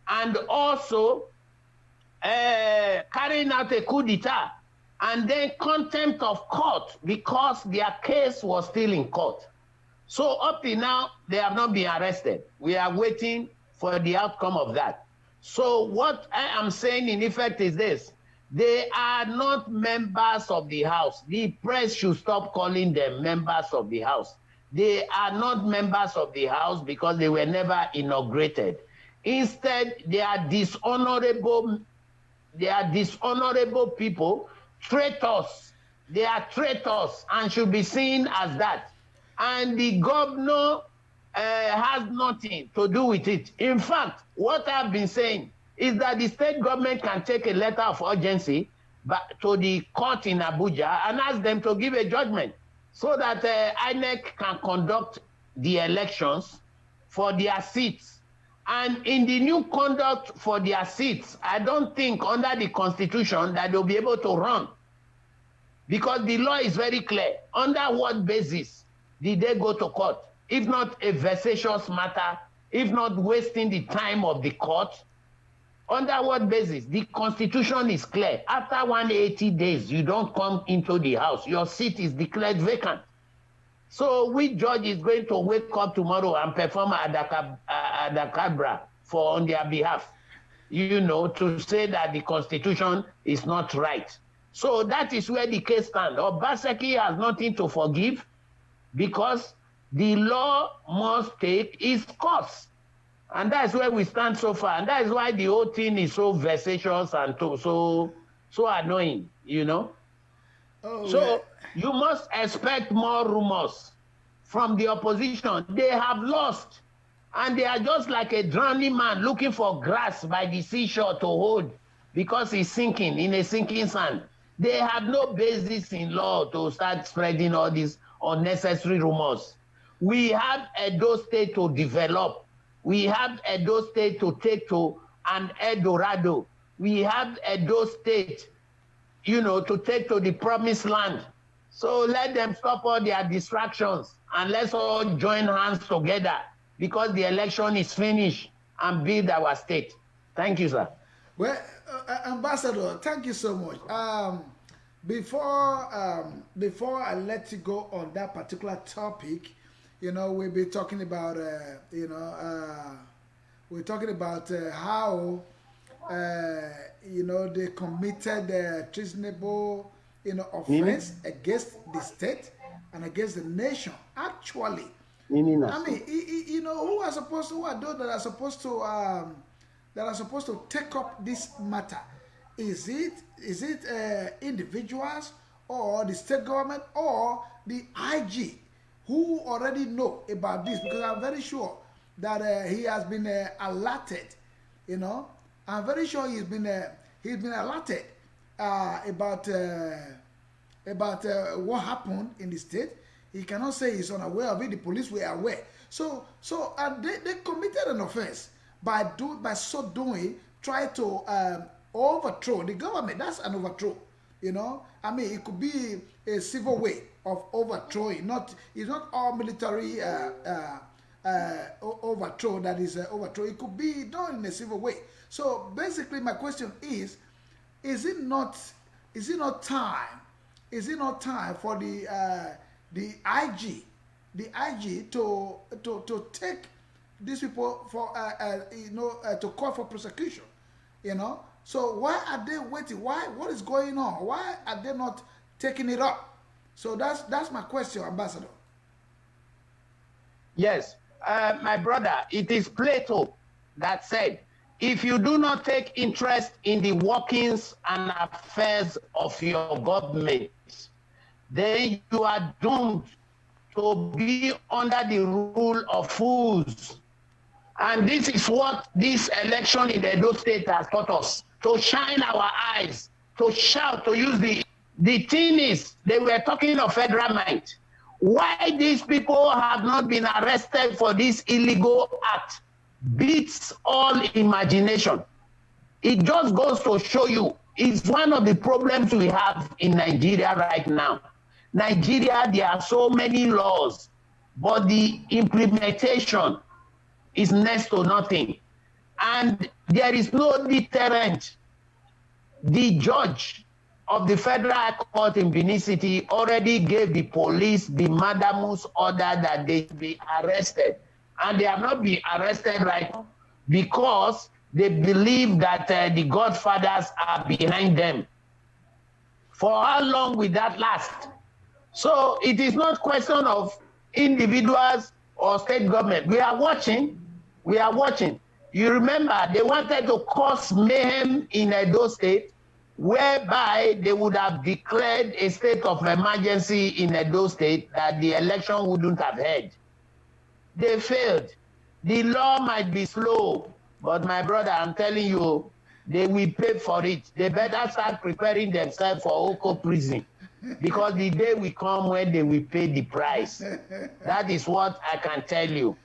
and also carrying out a coup d'etat, and then contempt of court because their case was still in court. So up till now, they have not been arrested. We are waiting for the outcome of that. So what I am saying in effect is this: they are not members of the House. The press should stop calling them members of the House. They are not members of the House because they were never inaugurated. Instead, they are dishonorable people, traitors. They are traitors and should be seen as that. And the governor has nothing to do with it. In fact, what I've been saying is that the state government can take a letter of urgency to the court in Abuja and ask them to give a judgment so that INEC can conduct the elections for their seats. And in the new conduct for their seats, I don't think under the Constitution that they'll be able to run. Because the law is very clear. Under what basis did they go to court? If not a vexatious matter, if not wasting the time of the court, under what basis? The Constitution is clear. After 180 days, you don't come into the house. Your seat is declared vacant. So which judge is going to wake up tomorrow and perform adakabra on their behalf, to say that the Constitution is not right? So that is where the case stands. Obaseki has nothing to forgive because the law must take its course. And that's where we stand so far. And that is why the whole thing is so vexatious and so annoying, Oh, so you must expect more rumors from the opposition. They have lost. And they are just like a drowning man looking for grass by the seashore to hold because he's sinking in a sinking sand. They have no basis in law to start spreading all these unnecessary rumors. We have Edo State to develop. We have Edo State to take to an Eldorado. We have Edo State, to take to the promised land. So let them stop all their distractions and let's all join hands together because the election is finished and build our state. Thank you, sir. Well, Ambassador, thank you so much. Before I let you go on that particular topic, we'll be talking about, we're talking about how, they committed treasonable, offense against the state and against the nation. Actually, I mean, who are those that are supposed to take up this matter? Is it individuals or the state government or the IG who already know about this? Because I'm very sure that he has been alerted. I'm very sure he's been alerted about what happened in the state. He cannot say he's unaware of it. The police were aware. So they committed an offense by so doing, try to overthrow the government. That's an overthrow. I mean, it could be a civil way of overthrowing. It's not all military overthrow that is overthrow. It could be done in a civil way. So basically, my question is it not time for the IG to take these people for to call for prosecution? So why are they waiting? What is going on? Why are they not taking it up? So that's my question, Ambassador. Yes, my brother, it is Plato that said, if you do not take interest in the workings and affairs of your government, then you are doomed to be under the rule of fools. And this is what this election in the Edo State has taught us, to shine our eyes, to shout, to use the thing is, they were talking of federal might. Why these people have not been arrested for this illegal act beats all imagination. It just goes to show you, it's one of the problems we have in Nigeria right now. Nigeria, there are so many laws, but the implementation is next to nothing. And there is no deterrent. The judge of the Federal High Court in Benin City already gave the police the mandamus order that they be arrested. And they have not been arrested right now because they believe that the godfathers are behind them. For how long will that last? So it is not question of individuals or state government. We are watching. You remember they wanted to cause mayhem in Edo State, whereby they would have declared a state of emergency in Edo State that the election wouldn't have held. They failed. The law might be slow, but my brother, I'm telling you, they will pay for it. They better start preparing themselves for Oko prison, because the day will come when they will pay the price. That is what I can tell you.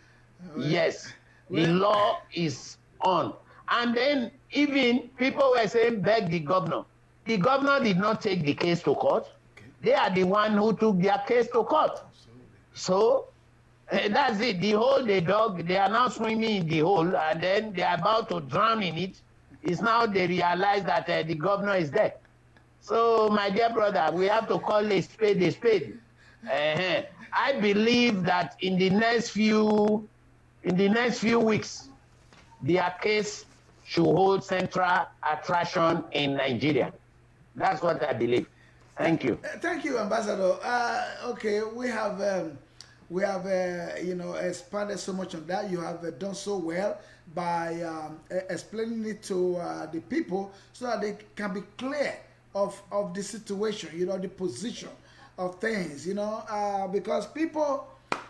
Yes. The law is on. And then even people were saying, beg the governor. The governor did not take the case to court. They are the one who took their case to court. So that's it. The hole they dug, they are now swimming in the hole, and then they are about to drown in it. It's now they realize that the governor is dead. So, my dear brother, we have to call a spade a spade. I believe that in the next few weeks, their case should hold central attraction in Nigeria. That's what I believe. Thank you. Thank you, Ambassador. Okay, we have expanded so much on that. You have done so well by explaining it to the people so that they can be clear of the situation, the position of things, because people,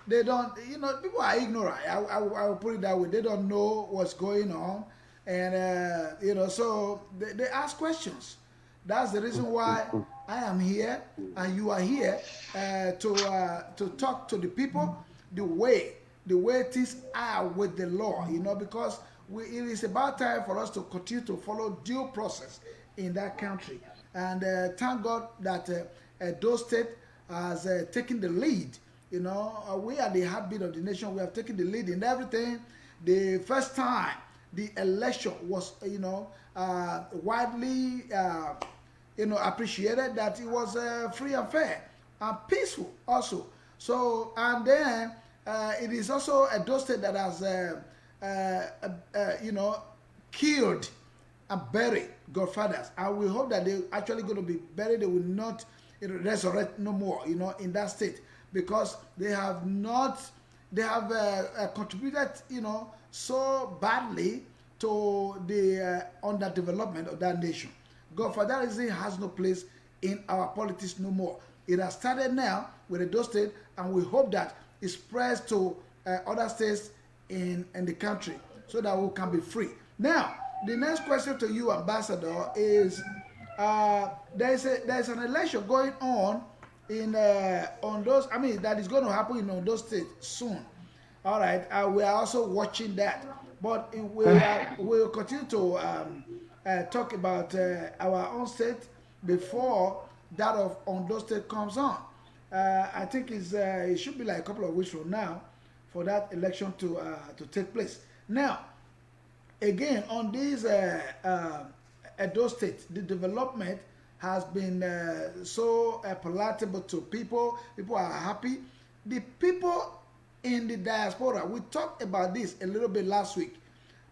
they don't, people are ignorant. I will put it that way. They don't know what's going on, and so they ask questions. That's the reason why I am here and you are here to talk to the people the way things are with the law, because it is about time for us to continue to follow due process in that country. And thank God that Edo State has taken the lead. We are the heartbeat of the nation. We have taken the lead in everything. The first time the election was, widely, appreciated, that it was free and fair and peaceful also. So, and then it is also Edo State that has, killed and buried godfathers, and we hope that they're actually going to be buried. They will not resurrect no more, in that state, because they have contributed, so badly to the underdevelopment of that nation. Godfatherism has no place in our politics no more. It has started now with Edo State, and we hope that it spreads to other states in the country so that we can be free. Now, the next question to you, Ambassador, is there's an election going on in those. I mean, that is going to happen in Ondo State soon. All right, we are also watching that, but we'll continue to talk about our own state before that of Ondo State comes on. I think it should be like a couple of weeks from now for that election to take place. Now, again, on this Edo State, the development has been so palatable to people. People are happy. The people in the diaspora, we talked about this a little bit last week.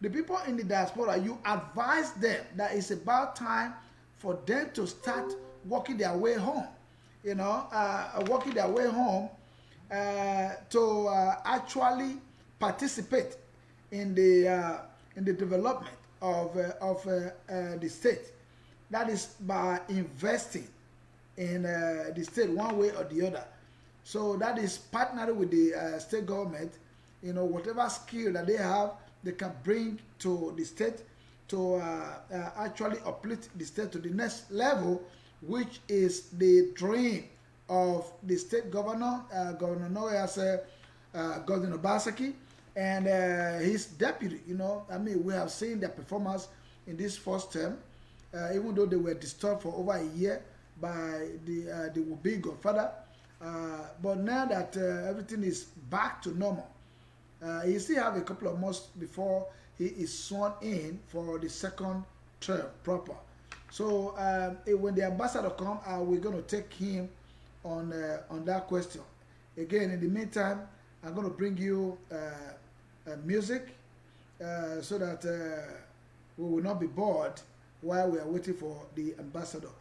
The people in the diaspora, you advise them that it's about time for them to start working their way home. Working their way home to actually participate in the development of the state. That is by investing in the state one way or the other. So that is partnering with the state government. Whatever skill that they have, they can bring to the state to actually uplift the state to the next level, which is the dream of the state governor, Governor Noah's Governor Obaseki, and his deputy. We have seen their performance in this first term, even though they were disturbed for over a year by the would-be godfather. But now that everything is back to normal, he still have a couple of months before he is sworn in for the second term proper. So when the ambassador comes, we're going to take him on that question. Again, in the meantime, I'm going to bring you music so that we will not be bored while we are waiting for the ambassador.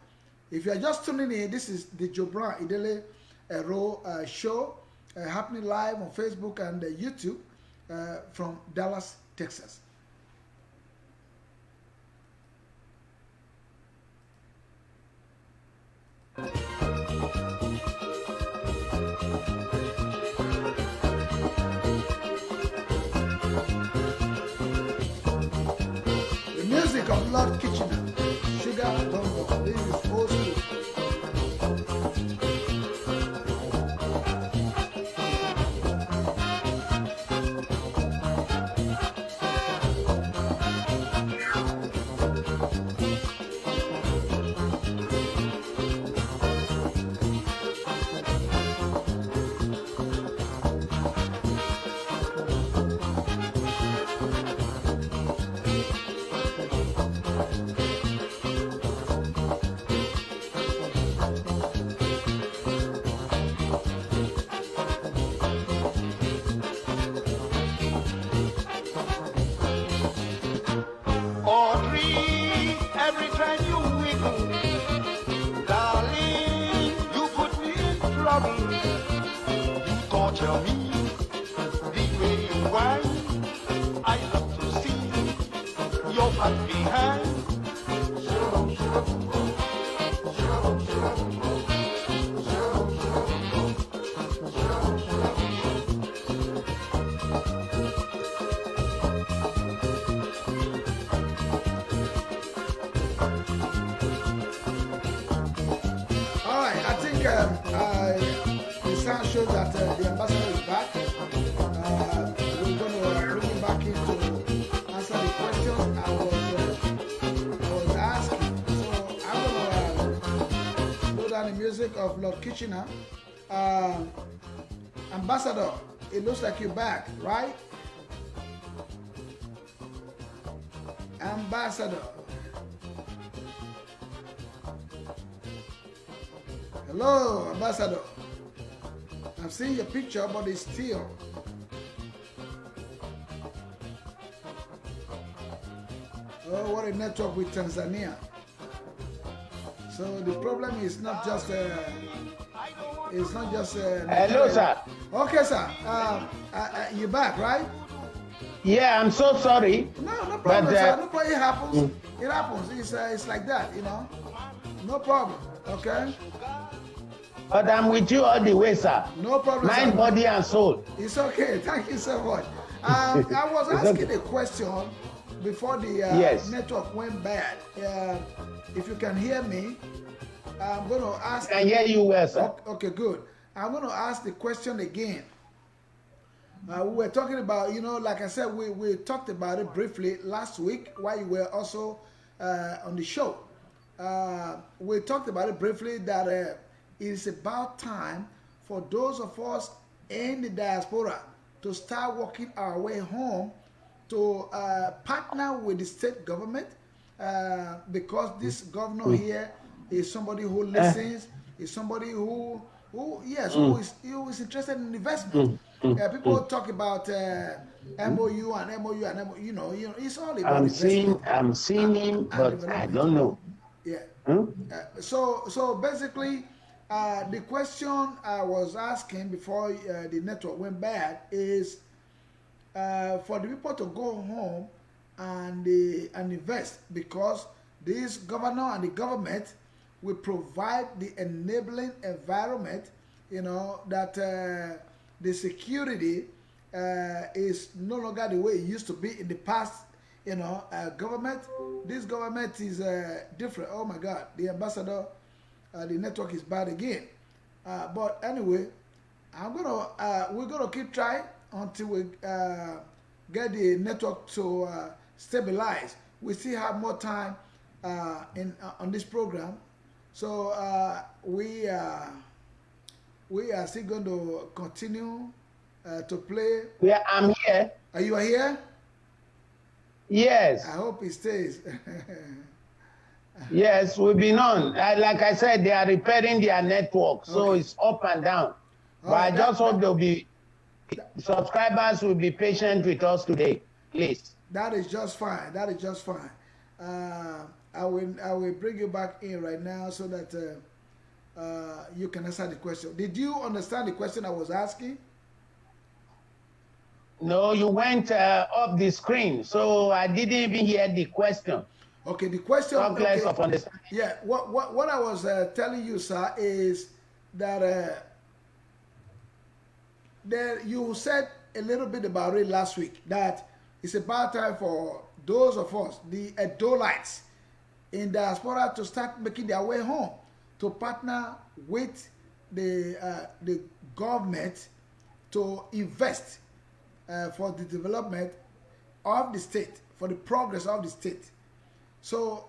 If you are just tuning in, this is the Jobran Idele-Ero show happening live on Facebook and YouTube from Dallas, Texas. The music of Lord Kitchener, Sugar Don't Go. This is old school. music of Lord Kitchener. Ambassador, it looks like you're back, right? Ambassador. Hello, Ambassador. I've seen your picture, but it's still. Oh, what a network with Tanzania. So the problem is not just Hello, sir. Okay, sir. You back, right? Yeah, I'm so sorry. No problem, But, sir. No problem. It happens. It happens. It's like that, you know. No problem. Okay. But I'm with you all the way, sir. No problem. Mind, sir. body, and soul. It's okay. Thank you so much. I was asking a question before the Yes. network went bad. If you can hear me, I'm going to ask. I can hear you well, sir. Okay, good. I'm going to ask the question again. We were talking about, you know, like I said, we talked about it briefly last week while you were also on the show. We talked about it briefly that it is about time for those of us in the diaspora to start working our way home to partner with the state government because this governor here is somebody who listens, is somebody who is interested in investment. People talk about MOU and MOU and MOU, you know, it's all about investment. I'm seeing him, but I don't know. Yeah. So basically, the question I was asking before the network went bad is for the people to go home and invest, because this governor and the government will provide the enabling environment, you know, that the security is no longer the way it used to be in the past. You know, this government is different. Oh my God, the ambassador, the network is bad again. But anyway, we're gonna keep trying until we get the network to stabilize. We still have more time on this program, so we are still going to continue to play. Yeah, I'm here. Are you here? Yes. I hope it stays. Yes, we've been on. Like I said, they are repairing their network, so it's up and down. But I just hope subscribers will be patient with us today, please. That is just fine. That is just fine. I will bring you back in right now so that you can answer the question. Did you understand the question I was asking? No, you went off the screen, so I didn't even hear the question. Okay, the question. Okay. Of understanding. Yeah, what I was telling you, sir, is that you said a little bit about it last week, that it's about time for those of us, the Idolites in diaspora, to start making their way home, to partner with the government to invest for the development of the state, for the progress of the state. So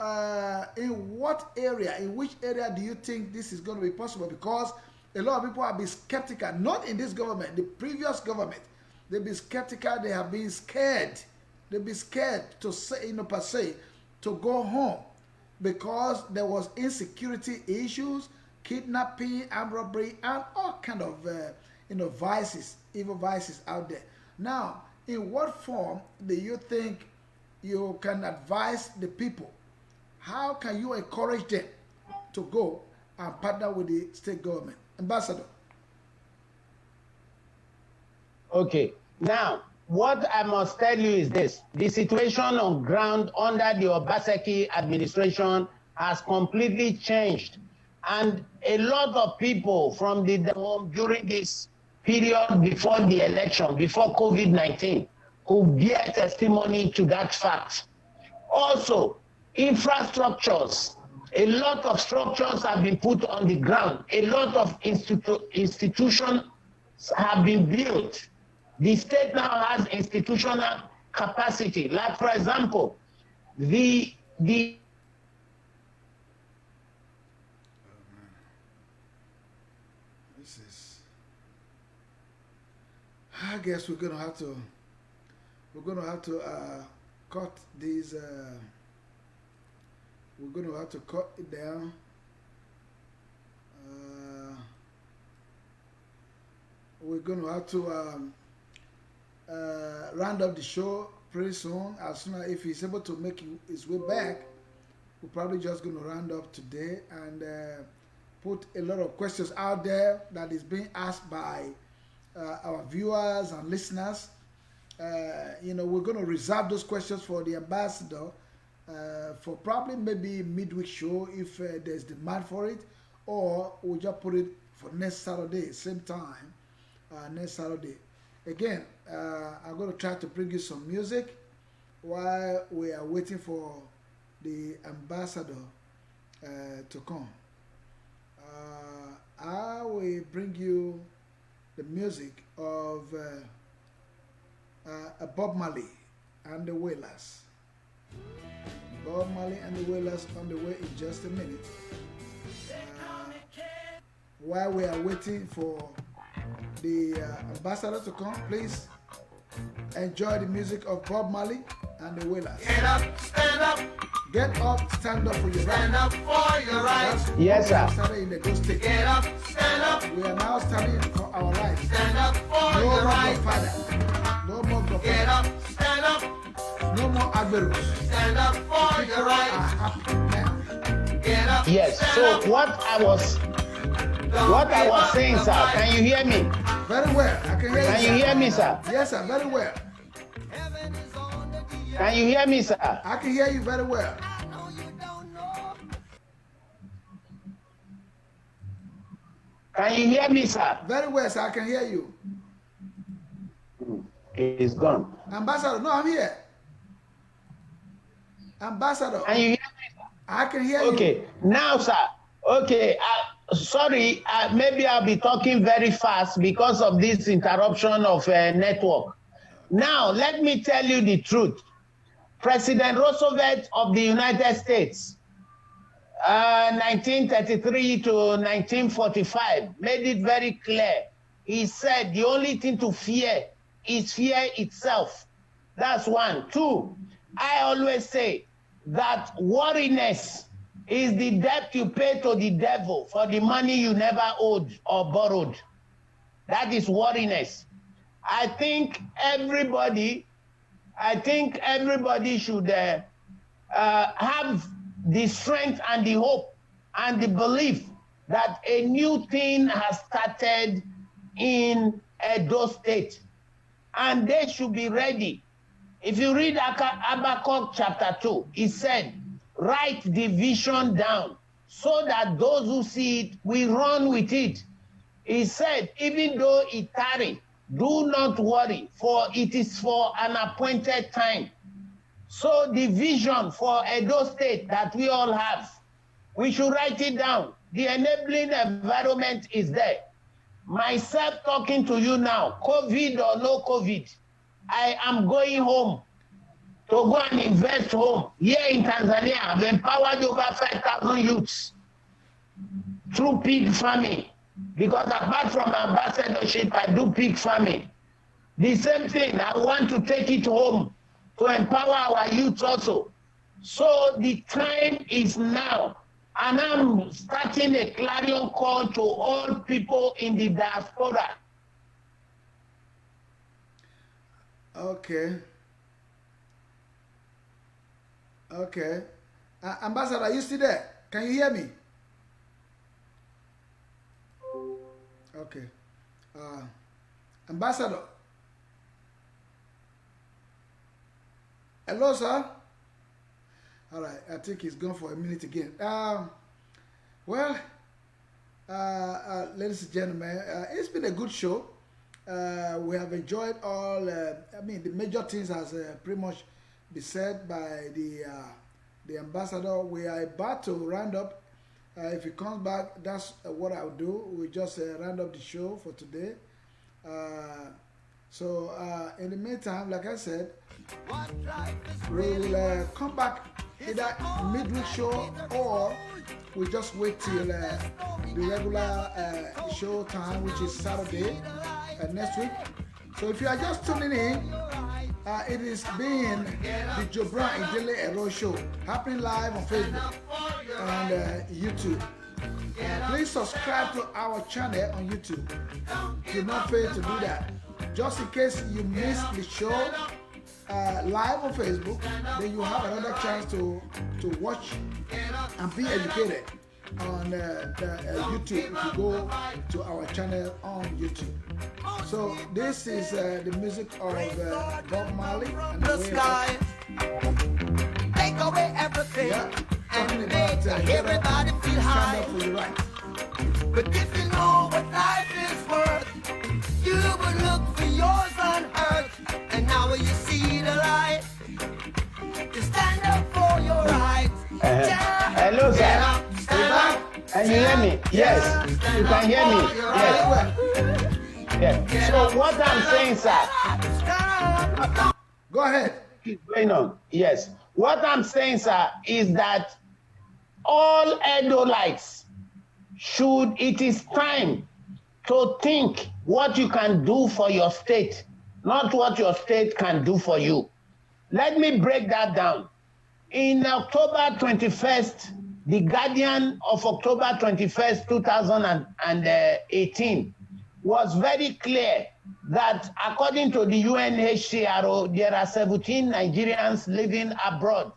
in which area do you think this is going to be possible? Because a lot of people have been skeptical, not in this government, the previous government. They've been skeptical, they have been scared. They've been scared to say, per se, to go home, because there was insecurity issues, kidnapping, armed robbery, and all kind of vices, evil vices out there. Now, in what form do you think you can advise the people? How can you encourage them to go and partner with the state government? Ambassador. Okay. Now, what I must tell you is this. The situation on ground under the Obaseki administration has completely changed. And a lot of people from the home during this period before the election, before COVID-19, who bear testimony to that fact. Also, infrastructures, a lot of structures have been put on the ground. A lot of institutions have been built. The state now has institutional capacity. Like, for example, I guess we're gonna have to cut these. We're gonna have to cut it down. We're gonna have to round up the show pretty soon. As soon as if he's able to make his way back, we're probably just gonna round up today and put a lot of questions out there that is being asked by our viewers and listeners. We're going to reserve those questions for the ambassador for probably maybe midweek show if there's demand for it, or we'll just put it for next Saturday, same time, next Saturday. Again, I'm going to try to bring you some music while we are waiting for the ambassador to come. I will bring you the music of Bob Marley and the Wailers. Bob Marley and the Wailers on the way in just a minute. While we are waiting for the ambassador to come, please enjoy the music of Bob Marley and the Wailers. Get up, stand up. Get up, stand up for your right. Stand up for your rights. Yes, sir. In the Ghost State. Get up, stand up. We are now standing for our rights. Stand up for No your more rights. Godfather. No more Godfather. Get up, stand up. No more Agberu. Stand up for your Are rights. happy now. Get up, Yes. stand So up. what I was saying, sir, can you hear me? Very well. I can hear you. Can you hear me, sir? Yes, sir. Very well. Can you hear me, sir? I can hear you very well. Can you hear me, sir? Very well, sir. I can hear you. It's gone. Ambassador, no, I'm here. Ambassador, Can you hear me, sir? I can hear you. Okay, now, sir. Okay, sorry, maybe I'll be talking very fast because of this interruption of network. Now, let me tell you the truth. President Roosevelt of the United States, 1933 to 1945, made it very clear. He said the only thing to fear is fear itself. That's one. Two, I always say that worriness is the debt you pay to the devil for the money you never owed or borrowed. That is worriness. I think everybody should have the strength and the hope and the belief that a new thing has started in Edo State, and they should be ready. If you read Habakkuk chapter 2, it said, write the vision down so that those who see it will run with it. He said, even though it tarry, do not worry, for it is for an appointed time. So the vision for Edo State that we all have, we should write it down. The enabling environment is there. Myself talking to you now, COVID or no COVID, I am going home to go and invest home. Here in Tanzania, I've empowered over 5,000 youths through pig farming. Because apart from ambassadorship, I do pig farming. The same thing, I want to take it home to empower our youth also. So the time is now. And I'm starting a clarion call to all people in the diaspora. Okay. Okay. Ambassador, are you still there? Can you hear me? Okay. Ambassador. Hello, sir. All right. I think he's gone for a minute again. Well, ladies and gentlemen, it's been a good show. We have enjoyed all. The major things has pretty much been said by the ambassador. We are about to round up. If he comes back, that's what I'll do. We just round up the show for today. So in the meantime, like I said, we will come back either midweek show or we just wait till the regular show time, which is Saturday next week. So if you are just tuning in, it is being the Jobran Idele-Ero show happening live on Facebook and YouTube. Please subscribe to our channel on YouTube. Do not fail to do that. Just in case you missed the show live on Facebook, then you have another chance to watch and be educated on YouTube if you go to our channel on YouTube. So this is the music of Bob Marley and the sky. Take away everything. Yeah, talking about everybody feel stand high. up for your rights. But if you know what life is worth, you would look for yours on earth. And now when you see the light, you stand up for your rights. Hello, sir. Stand up. Can you hear me? Yes. You can hear me? Yes. Yes. So what I'm saying, sir, Go ahead. keep going on. Yes. What I'm saying, sir, is that all Edolites it is time to think what you can do for your state, not what your state can do for you. Let me break that down. In October 21st, the Guardian of October 21st, 2018 was very clear that according to the UNHCR, there are 17 Nigerians living abroad.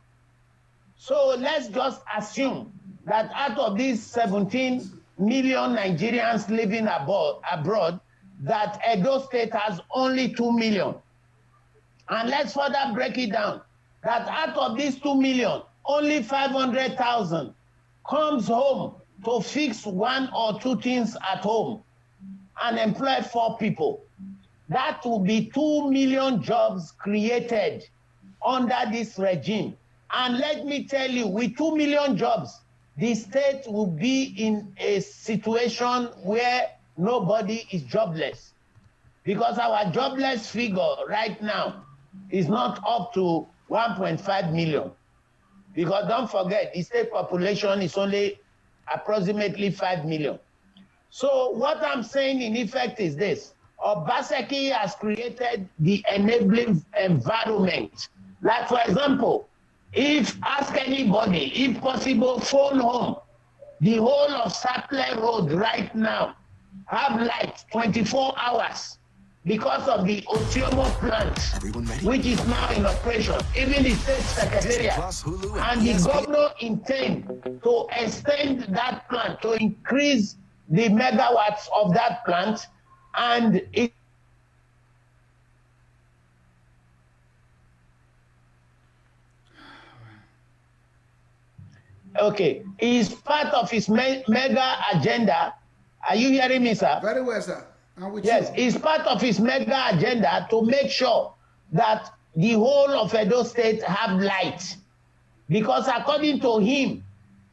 So let's just assume that out of these 17 million Nigerians living abroad, that Edo State has only 2 million. And let's further break it down, that out of these 2 million, only 500,000 comes home to fix one or two things at home and employ 4 people. That will be 2 million jobs created under this regime. And let me tell you, with 2 million jobs, the state will be in a situation where nobody is jobless. Because our jobless figure right now is not up to 1.5 million. Because don't forget, the state population is only approximately 5 million. So what I'm saying in effect is this: Obaseki has created the enabling environment. Like, for example, ask anybody, if possible, phone home. The whole of Saple Road right now have light 24 hours because of the Otiomo plant, which is now in operation. Even the state secretariat and the governor intend to extend that plant to increase the megawatts of that plant, and it is part of his mega agenda. Are you hearing me, sir? Very well, sir. I'm with Yes, you. it's part of his mega agenda to make sure that the whole of Edo State have light. Because according to him,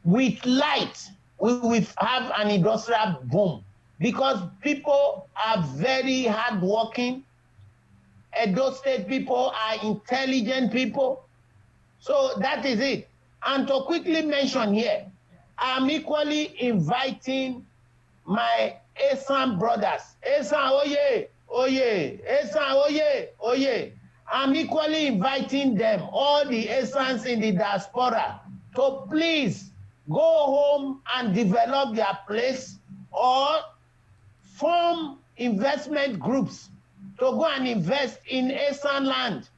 with light, we will have an industrial boom. Because people are very hardworking. Edo State people are intelligent people. So that is it. And to quickly mention here, I'm equally inviting my Esan brothers. Esan, oye, oye. Esan, oye, oye. I'm equally inviting them, all the Esans in the diaspora, to please go home and develop their place or form investment groups to go and invest in Esan land.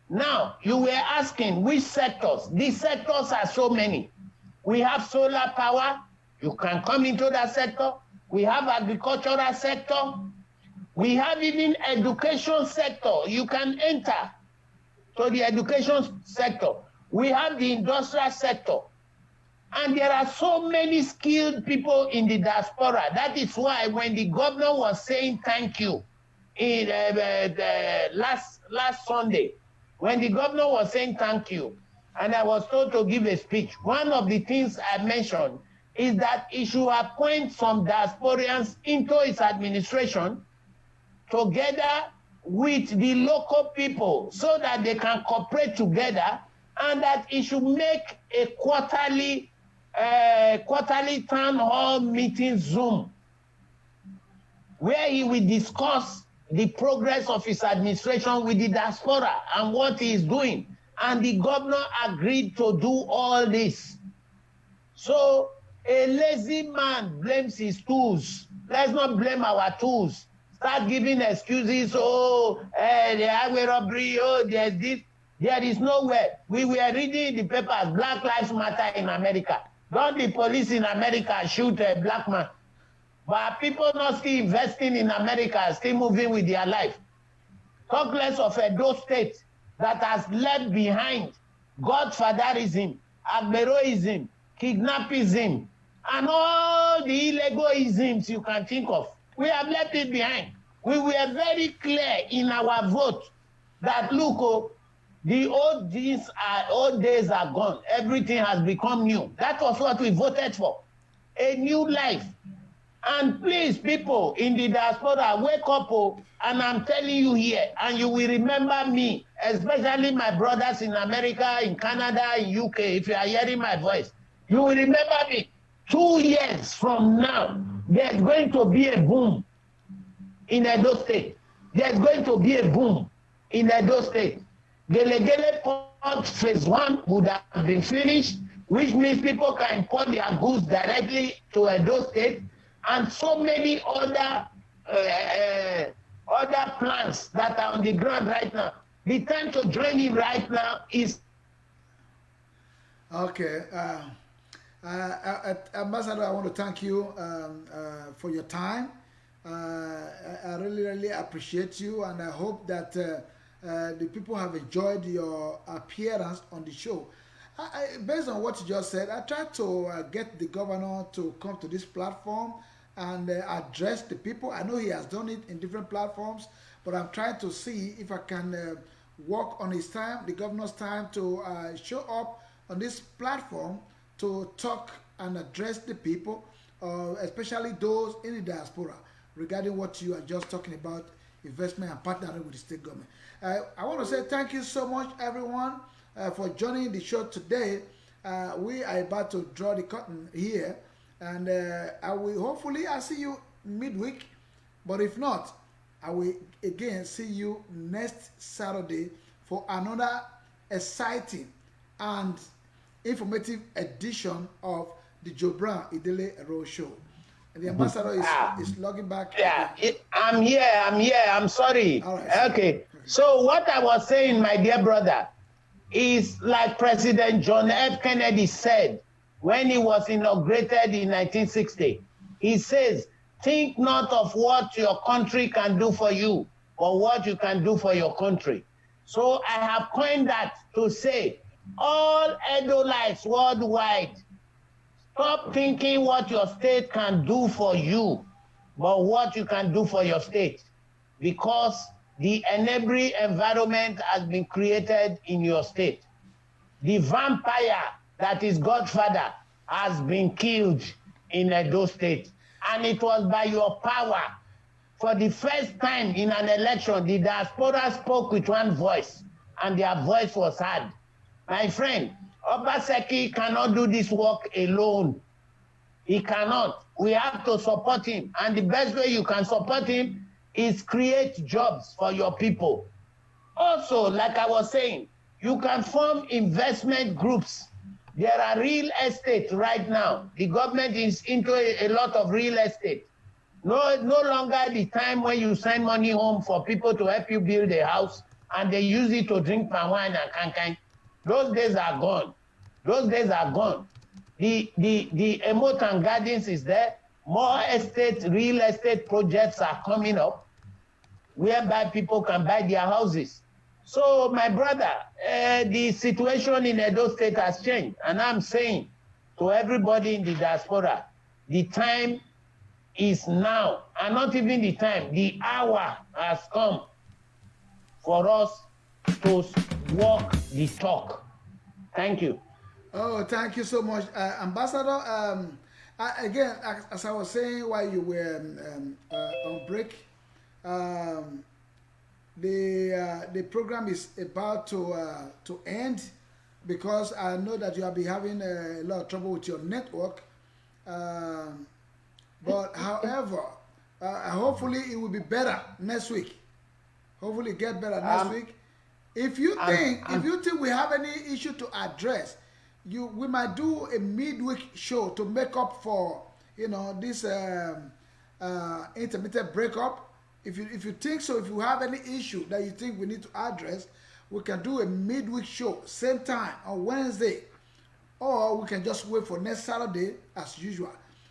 Now, you were asking which sectors. These sectors are so many. We have solar power. You can come into that sector. We have agricultural sector. We have even education sector. You can enter to the education sector. We have the industrial sector. And there are so many skilled people in the diaspora. That is why when the governor was saying thank you in last Sunday, when the governor was saying thank you, and I was told to give a speech, one of the things I mentioned is that he should appoint some diasporians into his administration together with the local people so that they can cooperate together, and that he should make a quarterly town hall meeting Zoom where he will discuss the progress of his administration with the diaspora and what he is doing. And the governor agreed to do all this. So a lazy man blames his tools. Let's not blame our tools. Start giving excuses. Oh, the highway robbery. Oh, there's this. There is nowhere. We were reading in the papers, Black Lives Matter in America. Don't the police in America shoot a black man? But people not still investing in America, still moving with their life. Talk less of Edo State that has left behind godfatherism, agberoism, kidnapism, and all the illegal isms you can think of. We have left it behind. We were very clear in our vote that, look, oh, the old days are gone. Everything has become new. That was what we voted for. A new life. And please, people in the diaspora, wake up, oh, and I'm telling you here, and you will remember me, especially my brothers in America, in Canada, in UK, if you are hearing my voice. You will remember me. 2 years from now, there's going to be a boom in Edo State. There's going to be a boom in Edo State. Gele Port Phase 1 would have been finished, which means people can import their goods directly to Edo State, and so many other plans that are on the ground right now. The time to join in right now is... Okay. Ambassador, I want to thank you for your time. I really, really appreciate you, and I hope that the people have enjoyed your appearance on the show. Based on what you just said, I tried to get the governor to come to this platform and address the people. I know he has done it in different platforms, but I'm trying to see if I can work on his time, the governor's time, to show up on this platform to talk and address the people, especially those in the diaspora, regarding what you are just talking about, investment and partnering with the state government. I want to say thank you so much, everyone, for joining the show today. We are about to draw the curtain here, and I will hopefully I'll see you midweek, but if not, I will again see you next Saturday for another exciting and informative edition of the Joe Brown Idele-Ero show. And the ambassador is logging back. Yeah, I'm here. I'm sorry. All right, okay. So what I was saying, my dear brother, is like President John F. Kennedy said when he was inaugurated in 1960. He says, think not of what your country can do for you, but what you can do for your country. So I have coined that to say, all Edolites worldwide, stop thinking what your state can do for you, but what you can do for your state. Because the enabling environment has been created in your state. The vampire that is Godfather has been killed in Edo State. And it was by your power. For the first time in an election, the diaspora spoke with one voice, and their voice was heard. My friend, Obaseki cannot do this work alone. He cannot. We have to support him. And the best way you can support him is create jobs for your people. Also, like I was saying, you can form investment groups. There are real estate right now. The government is into a lot of real estate. No longer the time when you send money home for people to help you build a house and they use it to drink palm wine and kankan. Those days are gone. Those days are gone. The Emotan Gardens is there. More real estate projects are coming up whereby people can buy their houses. So, my brother, the situation in Edo State has changed. And I'm saying to everybody in the diaspora, the time is now. And not even the time, the hour has come for us to walk the talk. Thank you. Oh, thank you so much, Ambassador. Again, as I was saying while you were on break, the program is about to end because I know that you have been having a lot of trouble with your network. But however, hopefully it will be better next week. Hopefully get better next week. If you think we have any issue to address, we might do a midweek show to make up for this intermittent breakup. If you think so, if you have any issue that you think we need to address, we can do a midweek show same time on Wednesday, or we can just wait for next Saturday as usual.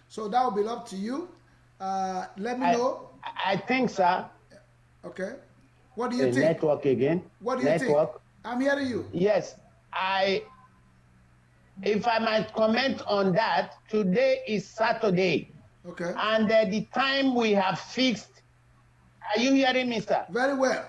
So that will be up to you. Let me know. I think, sir. Okay. What do you think? Network again. What do you think? I'm hearing you. Yes. If I might comment on that, today is Saturday. Okay. And the time we have fixed, are you hearing me, sir? Very well.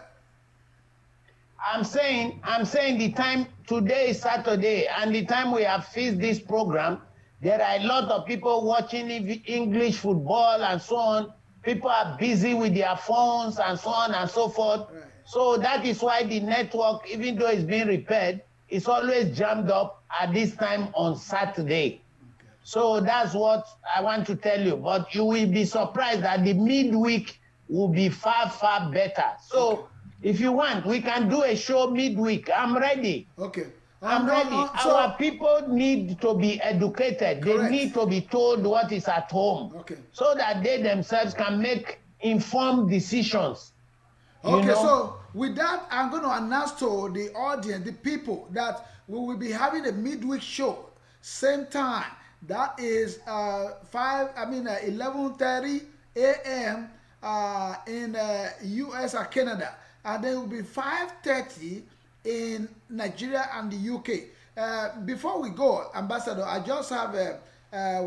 I'm saying the time today is Saturday, and the time we have fixed this program, there are a lot of people watching English football and so on. People are busy with their phones and so on and so forth. Right. So that is why the network, even though it's being repaired, it's always jammed up at this time on Saturday. Okay. So that's what I want to tell you. But you will be surprised that the midweek will be far, far better. So okay. If you want, we can do a show midweek. I'm ready. Okay. I'm ready. Our people need to be educated. Correct. They need to be told what is at home. Okay. So that they themselves can make informed decisions. Okay, so with that, I'm going to announce to the audience, the people, that we will be having a midweek show, same time. That is 11:30 a.m. In U.S. and Canada. And then it will be 5:30 in Nigeria and the UK. Before we go, Ambassador, I just have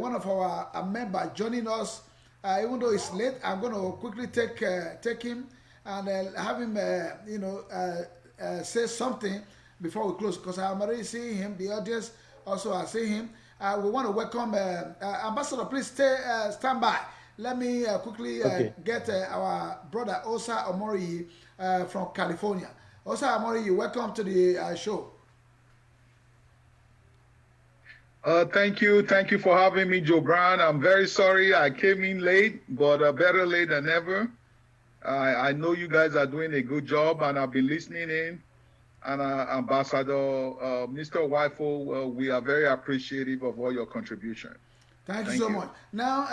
one of our members joining us. Even though it's late, I'm going to quickly take him and have him, say something before we close, because I'm already seeing him. The audience also are seeing him. We want to welcome Ambassador. Please stand by. Let me quickly get our brother Osa Omori from California. Osa Omori, welcome to the show. Thank you for having me, Joe Brown. I'm very sorry I came in late, but better late than never. I know you guys are doing a good job, and I've been listening in. And Ambassador, Mr. Wifo, we are very appreciative of all your contribution. Thank you so much. Now,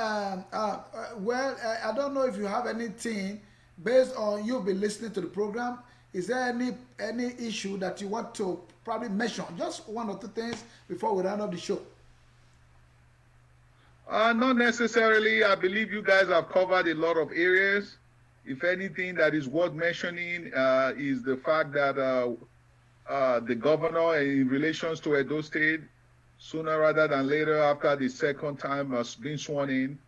I don't know if you have anything based on you've been listening to the program. Is there any issue that you want to probably mention? Just one or two things before we round up the show. Not necessarily. I believe you guys have covered a lot of areas. If anything that is worth mentioning is the fact that the governor, in relations to Edo State, sooner rather than later, after the second time being sworn in,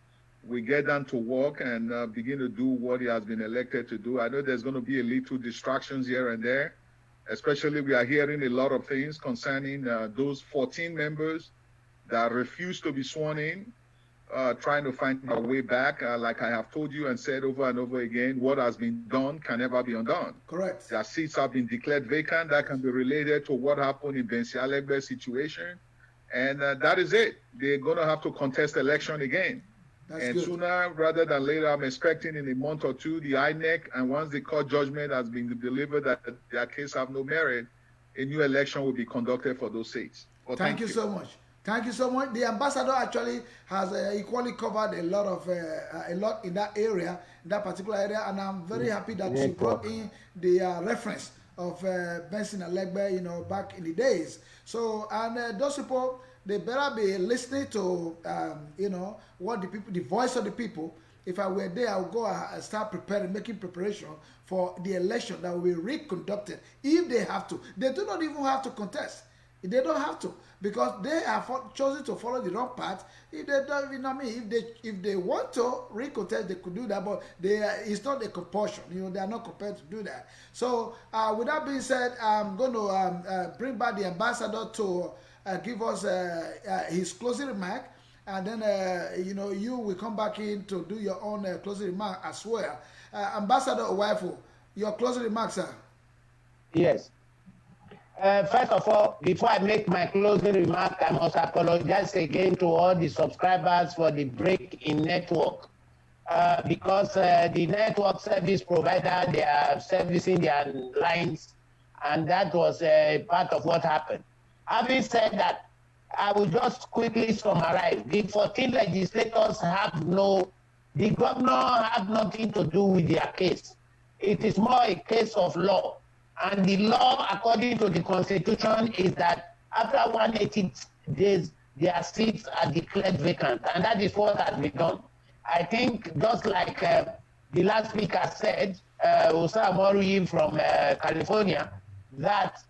we get down to work and begin to do what he has been elected to do. I know there's going to be a little distractions here and there, especially we are hearing a lot of things concerning those 14 members that refuse to be sworn in, trying to find a way back. Like I have told you and said over and over again, what has been done can never be undone. Correct. Their seats have been declared vacant. That can be related to what happened in Bensi Alegbe's situation. And that is it. They're going to have to contest election again. That's and good. Sooner rather than later, I'm expecting in a month or two, the INEC, and once the court judgment has been delivered that their case have no merit, a new election will be conducted for those seats. Well, thank you so much. Thank you so much. The ambassador actually has equally covered a lot in that area, in that particular area, and I'm very happy that she brought in the reference of Benson Alegbe, back in the days. So, and those people, they better be listening to, what the people, the voice of the people. If I were there, I would go and start making preparation for the election that will be reconducted if they have to. They do not even have to contest. They don't have to, because they have chosen to follow the wrong path. If they don't, if they want to recontest, they could do that, but it's not a compulsion. They are not compelled to do that. So, with that being said, I'm going to bring back the ambassador to give us his closing remark, and then you will come back in to do your own closing remark as well. Ambassador Owaifu, your closing remarks, sir. Yes. First of all, before I make my closing remark, I must apologize again to all the subscribers for the break in network. because the network service provider, they are servicing their lines, and that was part of what happened. Having said that, I will just quickly summarize. The 14 legislators the governor had nothing to do with their case. It is more a case of law. And the law, according to the Constitution, is that after 180 days, their seats are declared vacant. And that is what has been done. I think just like the last speaker said, Osa Morui from California, that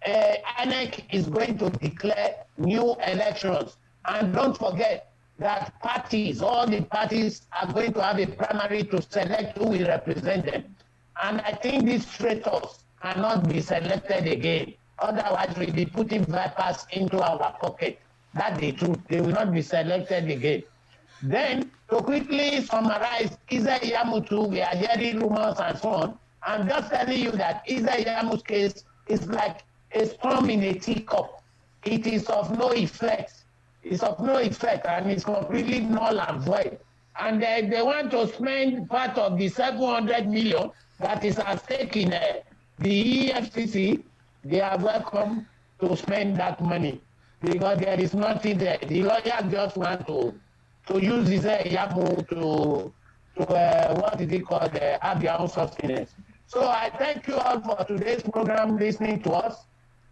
INEC is going to declare new elections. And don't forget that all the parties are going to have a primary to select who will represent them. And I think these traitors cannot be selected again. Otherwise, we'll be putting vipers into our pocket. That's the truth. They will not be selected again. Then, to quickly summarize Idele-Ero, we are hearing rumors and so on. I'm just telling you that Idele-Ero's case is like a storm in a teacup. It is of no effect. It's of no effect, and it's completely null and void. And they want to spend part of the 700 million that is at stake in the EFCC. They are welcome to spend that money because there is nothing there. The lawyers just want to use this Idele-Ero to what is it called, have their own sustenance. So I thank you all for today's program, listening to us.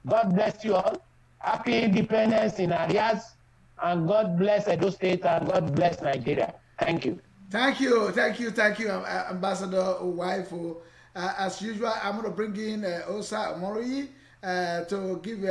God bless you all. Happy independence in Arias, and God bless Edo State, and God bless Nigeria. Thank you. Thank you, Ambassador Uwaifu. As usual, I'm going to bring in Osa Morui to give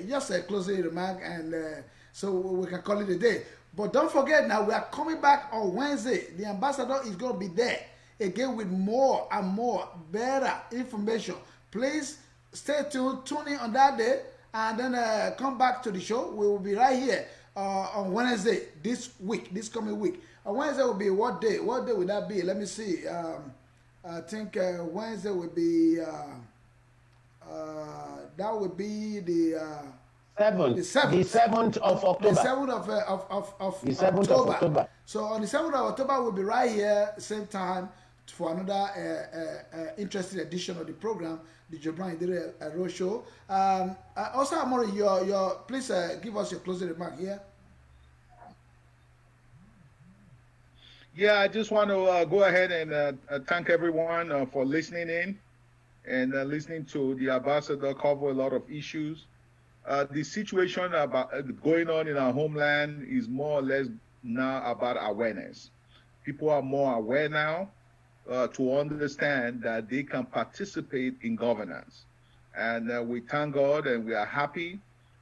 just a closing remark, and so we can call it a day. But don't forget, now we are coming back on Wednesday. The ambassador is going to be there again with more and more better information. Please stay tuned, tune in on that day, and then come back to the show. We will be right here on Wednesday this coming week. On Wednesday will be what day? What day would that be? Let me see. I think Wednesday would be that would be the 7th of October. The 7th of October. So on the 7th of October, we'll be right here, same time, for another interesting edition of the program, the Jobran Idele-Ero Show. Also, Amori, please give us your closing remark here. Yeah, I just want to go ahead and thank everyone for listening in and listening to the ambassador cover a lot of issues. The situation about going on in our homeland is more or less now about awareness. People are more aware now to understand that they can participate in governance. And we thank God, and we are happy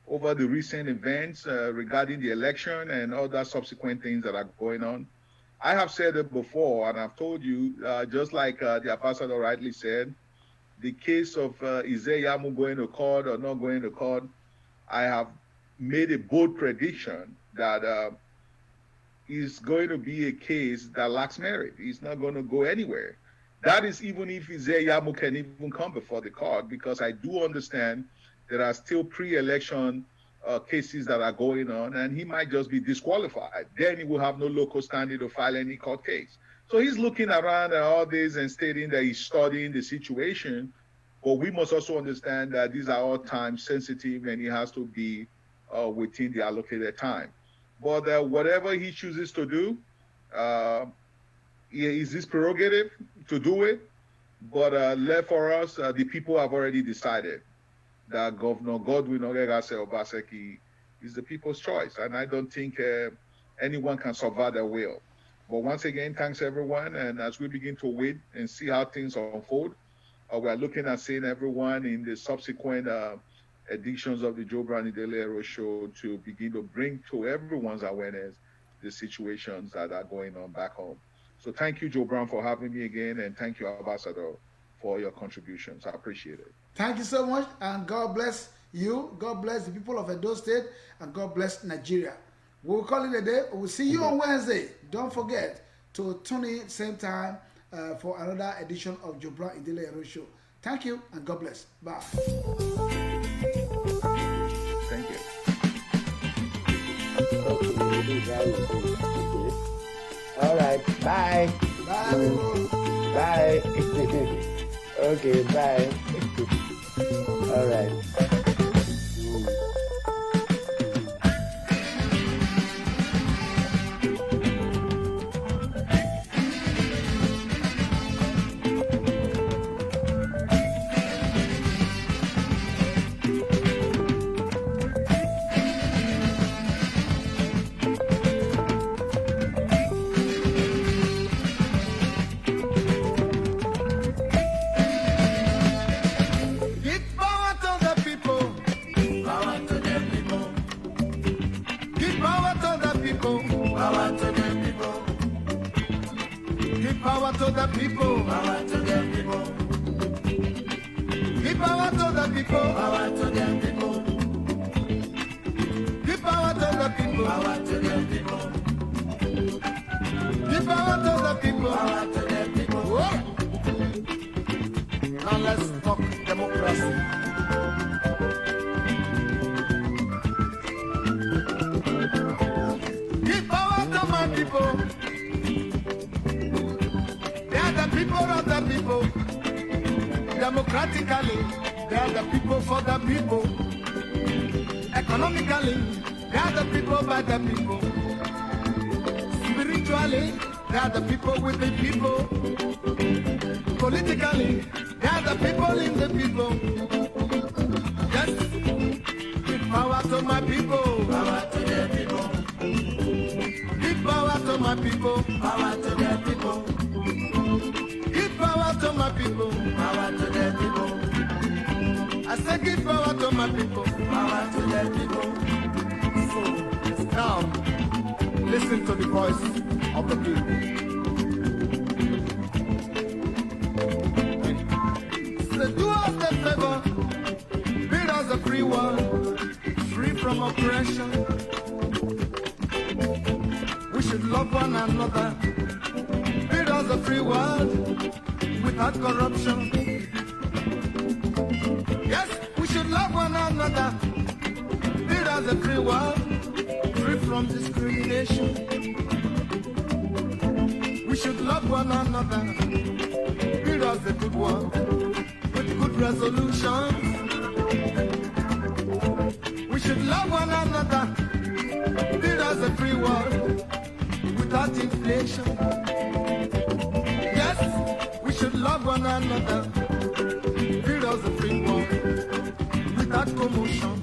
over the recent events regarding the election and other subsequent things that are going on. I have said it before, and I've told you, just like the ambassador rightly said, the case of Idele-Ero going to court or not going to court, I have made a bold prediction that is going to be a case that lacks merit. It's not going to go anywhere. That is even if Idele-Ero can even come before the court, because I do understand there are still pre-election cases that are going on, and he might just be disqualified. Then he will have no local standing to file any court case. So he's looking around at all this and stating that he's studying the situation. But we must also understand that these are all time sensitive, and he has to be within the allocated time. But whatever he chooses to do, is his prerogative to do it. But left for us, the people have already decided that Governor Godwin Oregase Obaseki is the people's choice. And I don't think anyone can subvert their will. But once again, thanks everyone. And as we begin to wait and see how things unfold, we are looking at seeing everyone in the subsequent editions of the Jobran Idele-Ero Show to begin to bring to everyone's awareness the situations that are going on back home. So thank you, Jobran, for having me again, and thank you, Ambassador, for your contributions. I appreciate it. Thank you so much, and God bless you. God bless the people of Edo State, and God bless Nigeria. We'll call it a day. We'll see you on Wednesday. Don't forget to tune in same time for another edition of Jobran Idele-Ero Show. Thank you, and God bless. Bye. Thank you. All right. Bye. Bye. Okay, bye. All right. Give power to the people. Power to the people. Give power to the people. Power to the people. Give power to the people. Power to the people. Give power to the people. Power to the people. Give power to the people. Power to the people. Give power to the people. Power to the people. Whoa. Now let's talk democracy. Give power to my people. They are the people of the people. Democratically, they are the people for the people. Economically, they are the people by the people. Spiritually, they are the people with the people. Politically, they are the people in the people. Yes, give power to my people. Power to the people. Give power to my people. Power to the people. Give power to my people. Power to the people. I say give power to my people. Power to the people. So now, listen to the voice of the people. So do us the favor, build us a free world, free from oppression. We should love one another, build us a free world without corruption. Yes, we should love one another, build us a free world, free from discrimination. We should love one another, build us a good world with good resolutions. We should love one another, build us a free world without inflation. Yes, we should love one another, build us a free world without commotion.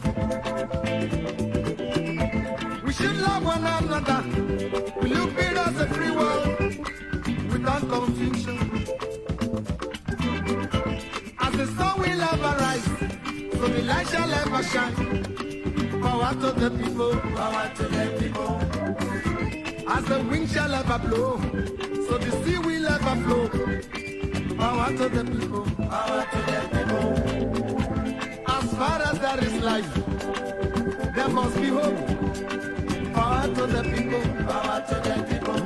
We should love one another, will you build us a free world without confusion? As the sun will ever rise, so the light shall ever shine. Power to the people, power to the people. As the wind shall ever blow, so the sea will ever flow. Power to the people, power to the people. As far as there is life, there must be hope. Power to the people, power to the people.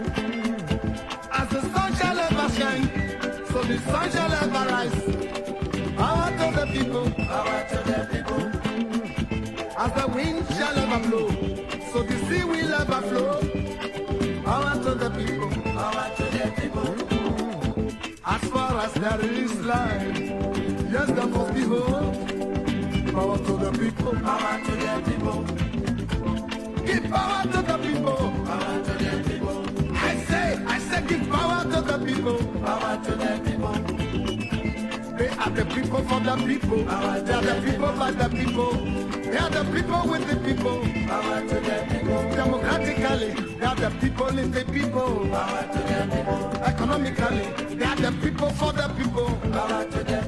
As the sun shall ever shine, so the sun shall ever rise. Power to the people, power to the people. As the wind shall ever blow, so the sea will ever flow. Power to the people, power to the people. As far as there is life, yes, there must be hope. Power to the people, power to the people. Give power to the people, power to the people. I say, give power to the people, power to the people. They are the people for the people. They are the people by the people. They are the people with the people. Power to the people. Democratically, they are the people in the people. Power to the people. Economically, they are the people for the people. Power to the